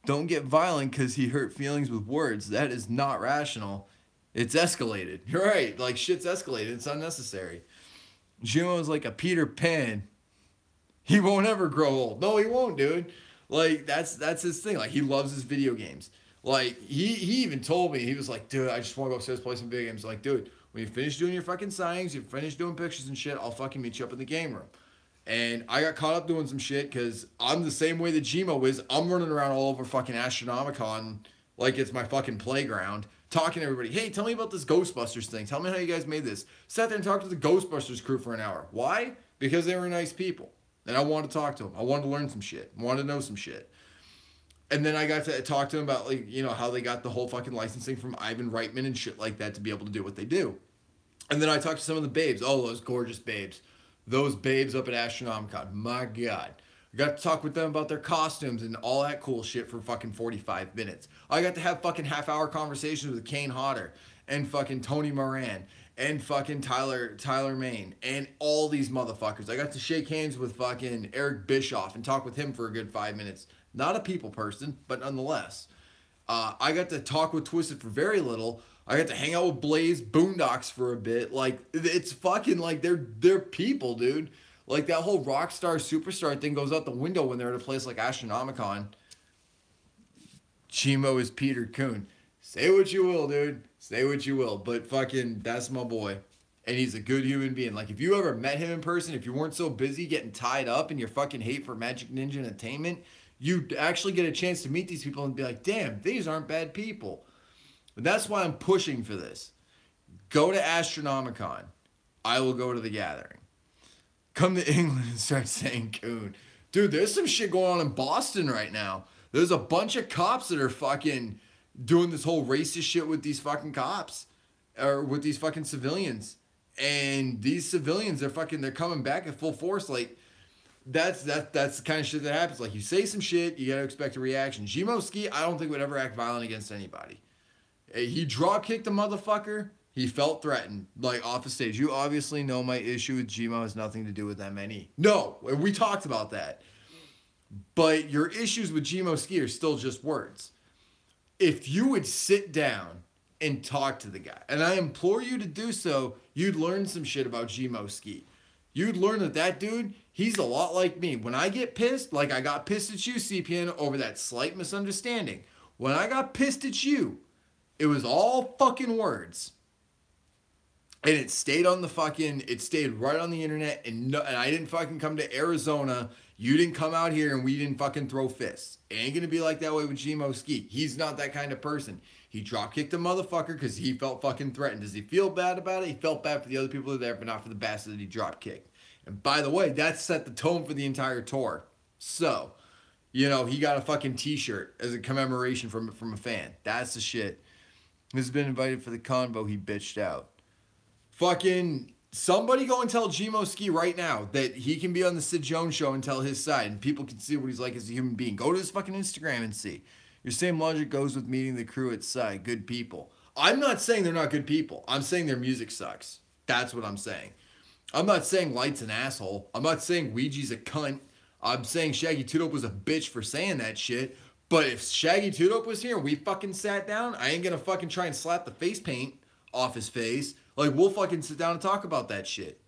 Don't get violent because he hurt feelings with words. That is not rational. It's escalated. You're right. Like, shit's escalated. It's unnecessary. Gmo is like a Peter Pan. He won't ever grow old. No, he won't, dude. Like, that's his thing. Like, he loves his video games. Like, he even told me, he was like, dude, I just want to go upstairs and play some video games. Like, dude, when you finish doing your fucking signings, you finish doing pictures and shit, I'll fucking meet you up in the game room. And I got caught up doing some shit because I'm the same way that Gmo is. I'm running around all over fucking Astronomicon like it's my fucking playground, talking to everybody. Hey, tell me about this Ghostbusters thing. Tell me how you guys made this. Sat there and talked to the Ghostbusters crew for an hour. Why? Because they were nice people. And I wanted to talk to them. I wanted to learn some shit. I wanted to know some shit. And then I got to talk to them about, like, you know, how they got the whole fucking licensing from Ivan Reitman and shit like that to be able to do what they do. And then I talked to some of the babes. Oh, those gorgeous babes. Those babes up at Astronomicon. My God. I got to talk with them about their costumes and all that cool shit for fucking 45 minutes. I got to have fucking half-hour conversations with Kane Hodder and fucking Tony Moran and fucking Tyler Main and all these motherfuckers. I got to shake hands with fucking Eric Bischoff and talk with him for a good 5 minutes. Not a people person, but nonetheless. I got to talk with Twisted for very little. I got to hang out with Blaze Boondocks for a bit. Like, it's fucking like they're people, dude. Like, that whole Rockstar Superstar thing goes out the window when they're at a place like Astronomicon. Gmo is Peter Kuhn. Say what you will, dude. Say what you will. But fucking, that's my boy. And he's a good human being. Like, if you ever met him in person, if you weren't so busy getting tied up in your fucking hate for Magic Ninja Entertainment, you'd actually get a chance to meet these people and be like, damn, these aren't bad people. But that's why I'm pushing for this. Go to Astronomicon. I will go to the gathering. Come to England and start saying coon. Dude, there's some shit going on in Boston right now. There's a bunch of cops that are fucking doing this whole racist shit with these fucking cops. Or with these fucking civilians. And these civilians are fucking, they're coming back at full force. Like, that's the kind of shit that happens. Like, you say some shit, you gotta expect a reaction. Gmoski, I don't think would ever act violent against anybody. He drop kicked a motherfucker. He felt threatened, like, off the stage. You obviously know my issue with Gmo has nothing to do with MNE. No, we talked about that. But your issues with Gmoski are still just words. If you would sit down and talk to the guy, and I implore you to do so, you'd learn some shit about Gmoski. You'd learn that dude, he's a lot like me. When I get pissed, like I got pissed at you, CPN, over that slight misunderstanding. When I got pissed at you, it was all fucking words. And it stayed on the fucking, it stayed right on the internet, and I didn't fucking come to Arizona. You didn't come out here and we didn't fucking throw fists. It ain't gonna be like that way with Gmoski. He's not that kind of person. He drop-kicked a motherfucker because he felt fucking threatened. Does he feel bad about it? He felt bad for the other people that are there, but not for the bastard that he drop-kicked. And by the way, that set the tone for the entire tour. So, you know, he got a fucking t-shirt as a commemoration from a fan. That's the shit. He's been invited for the convo, he bitched out. Fucking somebody go and tell Gmoski right now that he can be on the Sid Jones show and tell his side, and people can see what he's like as a human being. Go to his fucking Instagram and see. Your same logic goes with meeting the crew at Psy. Good people. I'm not saying they're not good people. I'm saying their music sucks. That's what I'm saying. I'm not saying Light's an asshole. I'm not saying Ouija's a cunt. I'm saying Shaggy 2 Dope was a bitch for saying that shit. But if Shaggy 2 Dope was here and we fucking sat down, I ain't gonna fucking try and slap the face paint off his face. Like, we'll fucking sit down and talk about that shit.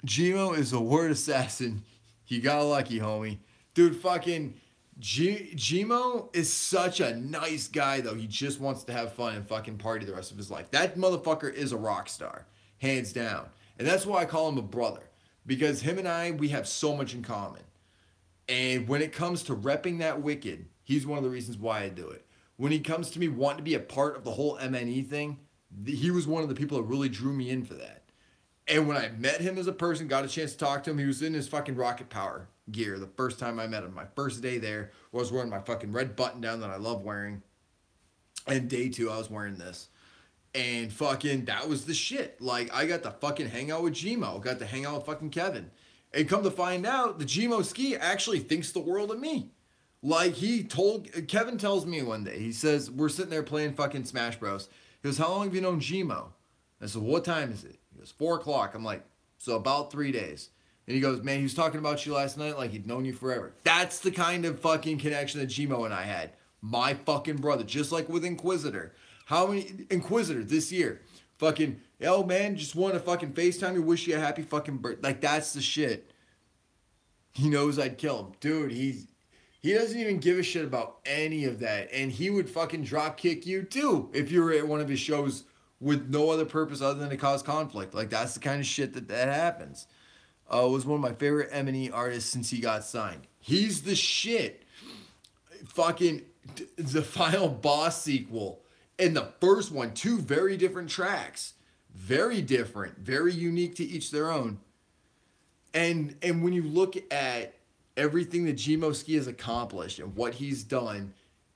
Gmo is a word assassin. You got lucky, homie. Dude, fucking Gmo is such a nice guy, though. He just wants to have fun and fucking party the rest of his life. That motherfucker is a rock star. Hands down. And that's why I call him a brother. Because him and I, we have so much in common. And when it comes to repping that Wicked, he's one of the reasons why I do it. When he comes to me wanting to be a part of the whole MNE thing, he was one of the people that really drew me in for that. And when I met him as a person, got a chance to talk to him, he was in his fucking Rocket Power gear the first time I met him. My first day there, I was wearing my fucking red button down that I love wearing. And day 2, I was wearing this. And fucking, that was the shit. Like, I got to fucking hang out with Gmo. Got to hang out with fucking Kevin. And come to find out, the Gmoski actually thinks the world of me. Like, Kevin tells me one day, he says, we're sitting there playing fucking Smash Bros. He goes, how long have you known Gmo? I said, what time is it? He goes, 4 o'clock. I'm like, so about 3 days. And he goes, man, he was talking about you last night like he'd known you forever. That's the kind of fucking connection that Gmo and I had. My fucking brother. Just like with Inquisitor. How many Inquisitor this year? Fucking, oh man, just want to fucking FaceTime you, wish you a happy fucking birthday. Like, that's the shit. He knows I'd kill him. Dude, he doesn't even give a shit about any of that. And he would fucking drop kick you too if you were at one of his shows with no other purpose other than to cause conflict. Like, that's the kind of shit that happens. Was one of my favorite M&E artists since he got signed. He's the shit. Fucking the Final Boss sequel and the first one, 2 very different tracks. Very different. Very unique to each their own. And when you look at everything that Gmoski has accomplished and what he's done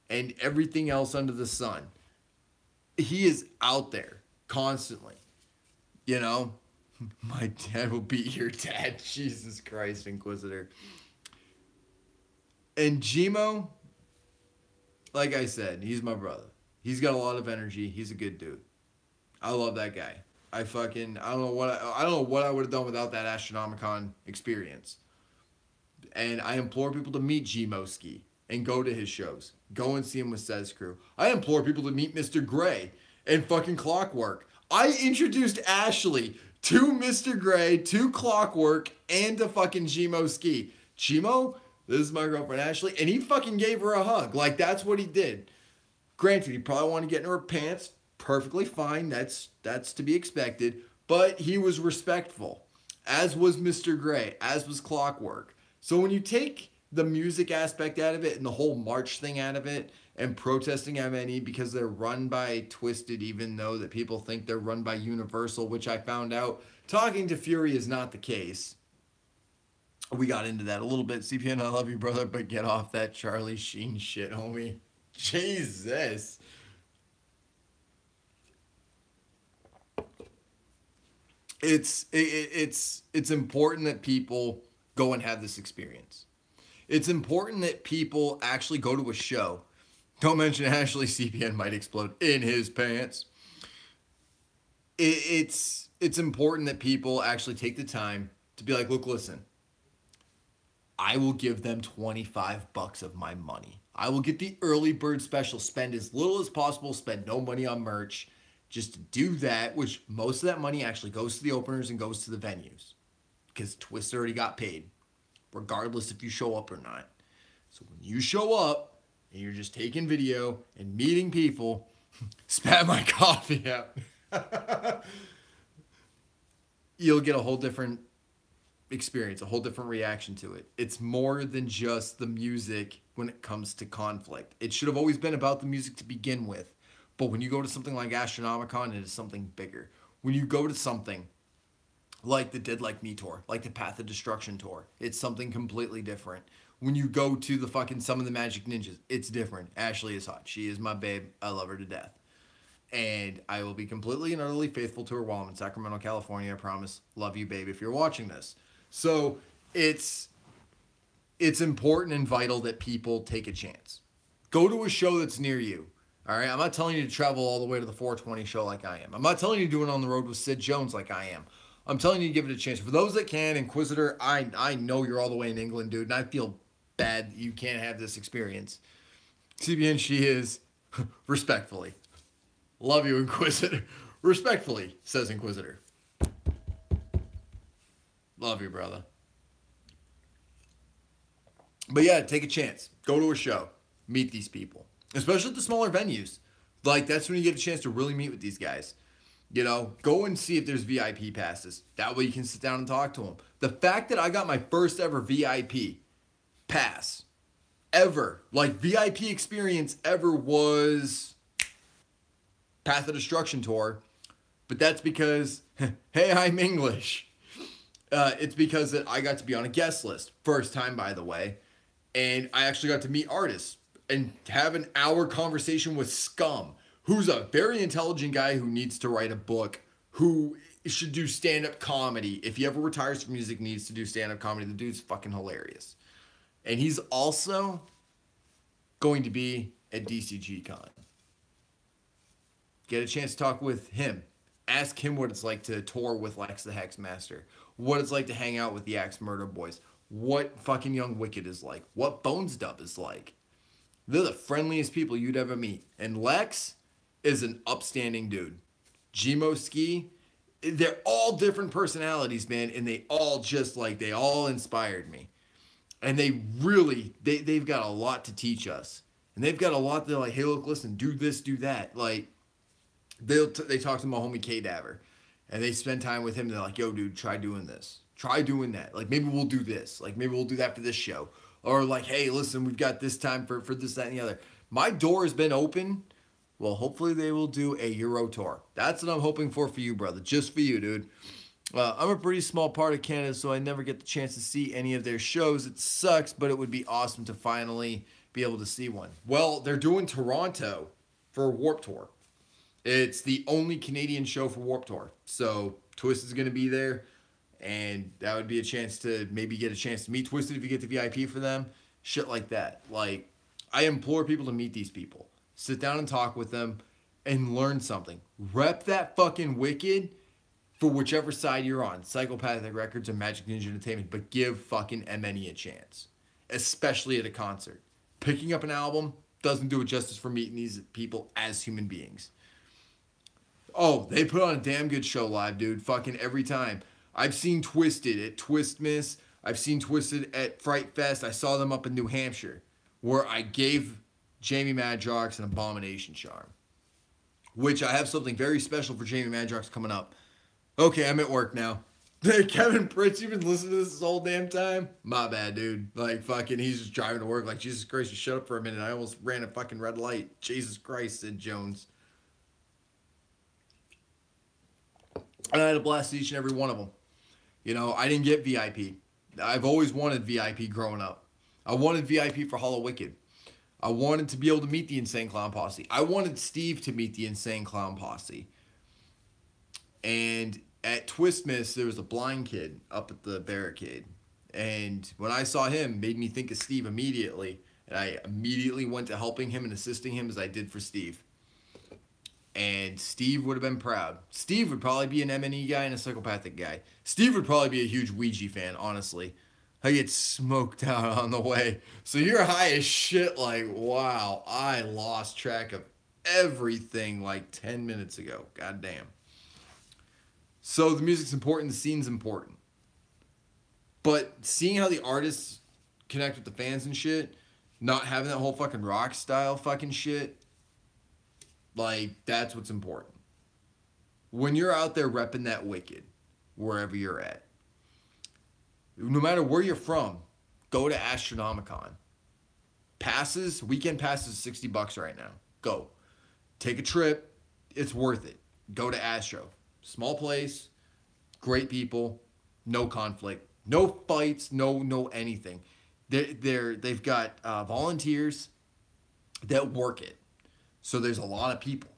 and everything else under the sun, he is out there constantly. You know? My dad will beat your dad. Jesus Christ, Inquisitor. And Gmo, like I said, he's my brother. He's got a lot of energy. He's a good dude. I love that guy. I don't know what I would have done without that Astronomicon experience. And I implore people to meet Gmoski and go to his shows. Go and see him with Says Crew. I implore people to meet Mr. Gray and fucking Clockwork. I introduced Ashley to Mr. Gray, to Clockwork, and to fucking Gmoski. Gmo, this is my girlfriend Ashley, and he fucking gave her a hug. Like, that's what he did. Granted, he probably wanted to get in her pants. Perfectly fine. That's to be expected. But he was respectful. As was Mr. Gray. As was Clockwork. So when you take the music aspect out of it and the whole March thing out of it and protesting MNE because they're run by Twisted, even though that people think they're run by Universal, which I found out talking to Fury is not the case. We got into that a little bit. CPN, I love you, brother, but get off that Charlie Sheen shit, homie. Jesus. It's important that people go and have this experience. It's important that people actually go to a show. Don't mention Ashley, CPN might explode in his pants. It's important that people actually take the time to be like, look, listen, I will give them $25 of my money. I will get the early bird special, spend as little as possible, spend no money on merch, just to do that, which most of that money actually goes to the openers and goes to the venues because Twist already got paid, regardless if you show up or not. So when you show up and you're just taking video and meeting people, spat my coffee out. You'll get a whole different experience, a whole different reaction to it. It's more than just the music when it comes to conflict. It should have always been about the music to begin with. But when you go to something like Astronomicon, it is something bigger. When you go to something like the Dead Like Me tour, like the Path of Destruction tour, it's something completely different. When you go to the fucking Some of the Magic Ninjas, it's different. Ashley is hot. She is my babe. I love her to death. And I will be completely and utterly faithful to her while I'm in Sacramento, California. I promise. Love you, babe, if you're watching this. So it's important and vital that people take a chance. Go to a show that's near you. All right? I'm not telling you to travel all the way to the 420 show like I am. I'm not telling you to do it on the road with Sid Jones like I am. I'm telling you to give it a chance. For those that can, Inquisitor, I know you're all the way in England, dude, and I feel bad that you can't have this experience. CBN, she is, respectfully. Love you, Inquisitor. Respectfully, says Inquisitor. Love you, brother. But yeah, take a chance. Go to a show. Meet these people. Especially at the smaller venues. Like, that's when you get a chance to really meet with these guys. You know, go and see if there's VIP passes. That way you can sit down and talk to them. The fact that I got my first ever VIP pass ever, like VIP experience ever, was Path of Destruction tour. But that's because, hey, I'm English. It's because that I got to be on a guest list. First time, by the way. And I actually got to meet artists and have an hour conversation with Scum, who's a very intelligent guy who needs to write a book, who should do stand-up comedy. If he ever retires from music, needs to do stand-up comedy. The dude's fucking hilarious. And he's also going to be at DCG Con. Get a chance to talk with him. Ask him what it's like to tour with Lex the Hexmaster. What it's like to hang out with the Axe Murder Boys. What fucking Young Wicked is like. What Bones Dub is like. They're the friendliest people you'd ever meet. And Lex is an upstanding dude. Gmo Ski, they're all different personalities, man. And they all just like, they all inspired me. And they really, they've got a lot to teach us. And they've got a lot, they're like, hey, look, listen, do this, do that. Like, they talk to my homie K-Daver. And they spend time with him. They're like, yo, dude, try doing this. Try doing that. Like, maybe we'll do this. Like, maybe we'll do that for this show. Or like, hey, listen, we've got this time for this, that, and the other. My door has been open. Well, hopefully they will do a Euro tour. That's what I'm hoping for you, brother. Just for you, dude. I'm a pretty small part of Canada, so I never get the chance to see any of their shows. It sucks, but it would be awesome to finally be able to see one. Well, they're doing Toronto for Warped Tour. It's the only Canadian show for Warped Tour. So Twist is going to be there. And that would be a chance to maybe get a chance to meet Twisted if you get the VIP for them. Shit like that. Like, I implore people to meet these people. Sit down and talk with them and learn something. Rep that fucking Wicked for whichever side you're on. Psychopathic Records or Magic Ninja Entertainment. But give fucking MNE a chance. Especially at a concert. Picking up an album doesn't do it justice for meeting these people as human beings. Oh, they put on a damn good show live, dude. Fucking every time. I've seen Twisted at Twistmas. I've seen Twisted at Fright Fest. I saw them up in New Hampshire, where I gave Jamie Madrox an Abomination Charm, which I have something very special for Jamie Madrox coming up. Okay, I'm at work now. Kevin Pritch, you've been listening to this whole damn time? My bad, dude. Like, fucking, he's just driving to work. Like, Jesus Christ, you shut up for a minute. I almost ran a fucking red light. Jesus Christ, Sid Jones. And I had a blast each and every one of them. You know, I didn't get VIP. I've always wanted VIP growing up. I wanted VIP for Hall of Wicked. I wanted to be able to meet the Insane Clown Posse. I wanted Steve to meet the Insane Clown Posse. And at Twistmas, there was a blind kid up at the barricade. And when I saw him, it made me think of Steve immediately. And I immediately went to helping him and assisting him as I did for Steve. And Steve would have been proud. Steve would probably be an MNE guy and a psychopathic guy. Steve would probably be a huge Ouija fan, honestly. I get smoked out on the way. So you're high as shit like, wow, I lost track of everything like 10 minutes ago. God damn. So the music's important, the scene's important. But seeing how the artists connect with the fans and shit, not having that whole fucking rock style fucking shit, like, that's what's important. When you're out there repping that Wicked, wherever you're at, no matter where you're from, go to Astronomicon. Passes, weekend passes, $60 right now. Go. Take a trip. It's worth it. Go to Astro. Small place, great people, no conflict, no fights, no anything. They've got volunteers that work it. So there's a lot of people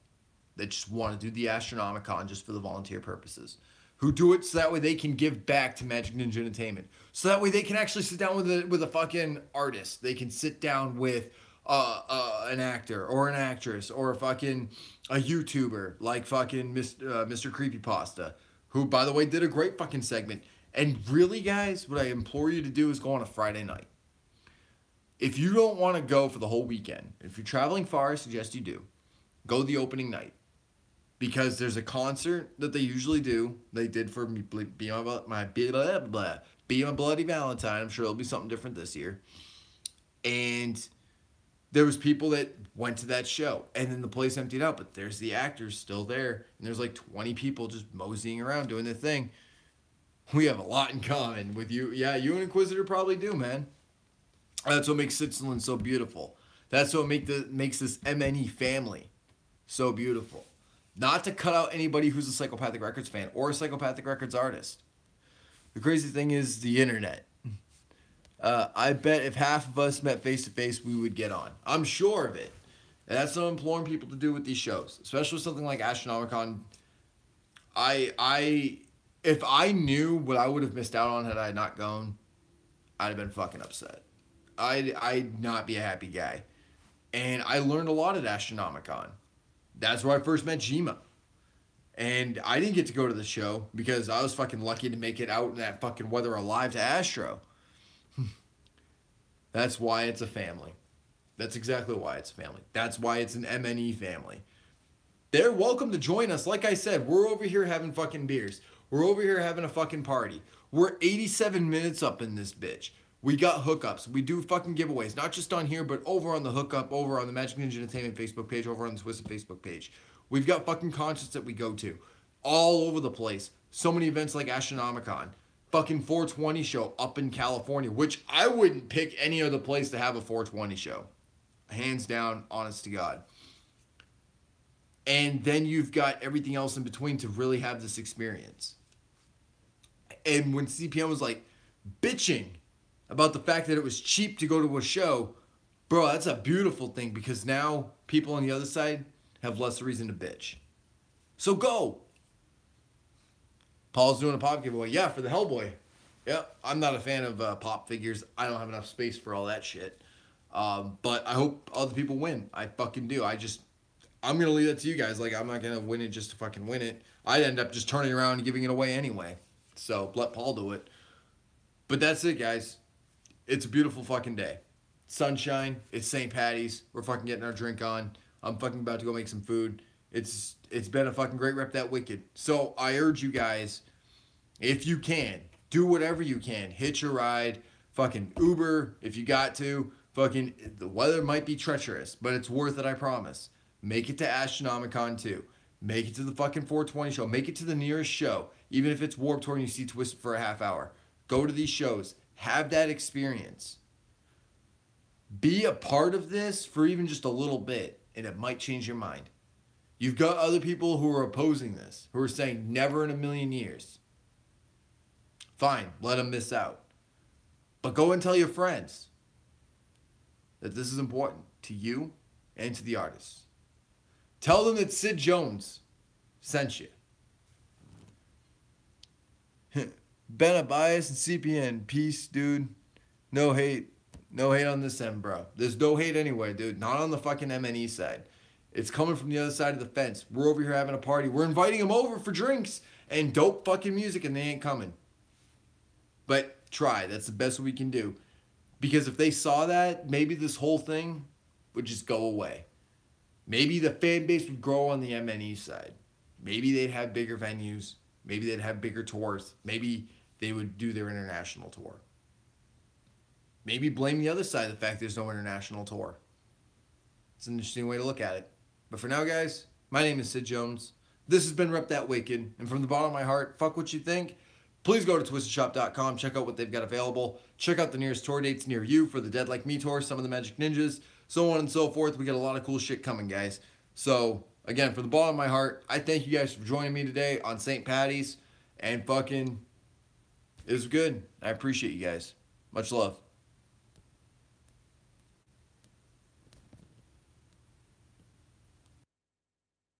that just want to do the Astronomicon just for the volunteer purposes, who do it so that way they can give back to Magic Ninja Entertainment. So that way they can actually sit down with a fucking artist. They can sit down with an actor or an actress or a YouTuber like fucking Mr. Creepypasta, who, by the way, did a great fucking segment. And really, guys, what I implore you to do is go on a Friday night. If you don't want to go for the whole weekend, if you're traveling far, I suggest you do. Go the opening night. Because there's a concert that they usually do. They did for me, Be My Bloody Valentine. I'm sure it'll be something different this year. And there was people that went to that show. And then the place emptied out. But there's the actors still there. And there's like 20 people just moseying around doing their thing. We have a lot in common with you. Yeah, you and Inquisitor probably do, man. That's what makes Switzerland so beautiful. That's what makes this MNE family so beautiful. Not to cut out anybody who's a Psychopathic Records fan or a Psychopathic Records artist. The crazy thing is the internet. I bet if half of us met face to face, we would get on. I'm sure of it. And that's what I'm imploring people to do with these shows, especially something like Astronomicon. If I knew what I would have missed out on had I not gone, I'd have been fucking upset. I'd not be a happy guy. And I learned a lot at Astronomicon. That's where I first met Jima. And I didn't get to go to the show because I was fucking lucky to make it out in that fucking weather alive to Astro. That's why it's a family. That's exactly why it's a family. That's why it's an MNE family. They're welcome to join us. Like I said, we're over here having fucking beers. We're over here having a fucking party. We're 87 minutes up in this bitch. We got hookups. We do fucking giveaways. Not just on here, but over on the hookup, over on the Magic Ninja Entertainment Facebook page, over on the Twisted Facebook page. We've got fucking concerts that we go to. All over the place. So many events like Astronomicon. Fucking 420 show up in California, which I wouldn't pick any other place to have a 420 show. Hands down, honest to God. And then you've got everything else in between to really have this experience. And when CPM was like bitching about the fact that it was cheap to go to a show, bro, that's a beautiful thing because now people on the other side have less reason to bitch. So go. Paul's doing a pop giveaway. Yeah, for the Hellboy. Yeah, I'm not a fan of pop figures. I don't have enough space for all that shit. But I hope other people win. I fucking do. I'm going to leave that to you guys. Like, I'm not going to win it just to fucking win it. I'd end up just turning around and giving it away anyway. So let Paul do it. But that's it, guys. It's a beautiful fucking day. Sunshine. It's St. Patty's. We're fucking getting our drink on. I'm fucking about to go make some food. It's been a fucking great rep that Wicked. So I urge you guys, if you can, do whatever you can. Hitch a ride. Fucking Uber if you got to. Fucking, the weather might be treacherous, but it's worth it, I promise. Make it to Astronomicon too. Make it to the fucking 420 show. Make it to the nearest show. even if it's Warped Tour and you see Twisted for a half hour. Go to these shows. Have that experience. Be a part of this for even just a little bit, and it might change your mind. You've got other people who are opposing this, who are saying never in a million years. Fine, let them miss out. But go and tell your friends that this is important to you and to the artists. Tell them that Sid Jones sent you. Ben Abias and CPN, peace, dude. No hate. No hate on this end, bro. There's no hate anyway, dude. Not on the fucking MNE side. It's coming from the other side of the fence. We're over here having a party. We're inviting them over for drinks and dope fucking music, and they ain't coming. But try. That's the best we can do. Because if they saw that, maybe this whole thing would just go away. Maybe the fan base would grow on the MNE side. Maybe they'd have bigger venues. Maybe they'd have bigger tours. Maybe they would do their international tour. Maybe blame the other side of the fact there's no international tour. It's an interesting way to look at it. But for now, guys, my name is Sid Jones. This has been Rep That Wicked. And from the bottom of my heart, fuck what you think. Please go to twistedshop.com. Check out what they've got available. Check out the nearest tour dates near you for the Dead Like Me tour, some of the Magic Ninjas, so on and so forth. We got a lot of cool shit coming, guys. So, again, from the bottom of my heart, I thank you guys for joining me today on St. Patty's. And fucking, it was good. I appreciate you guys. Much love.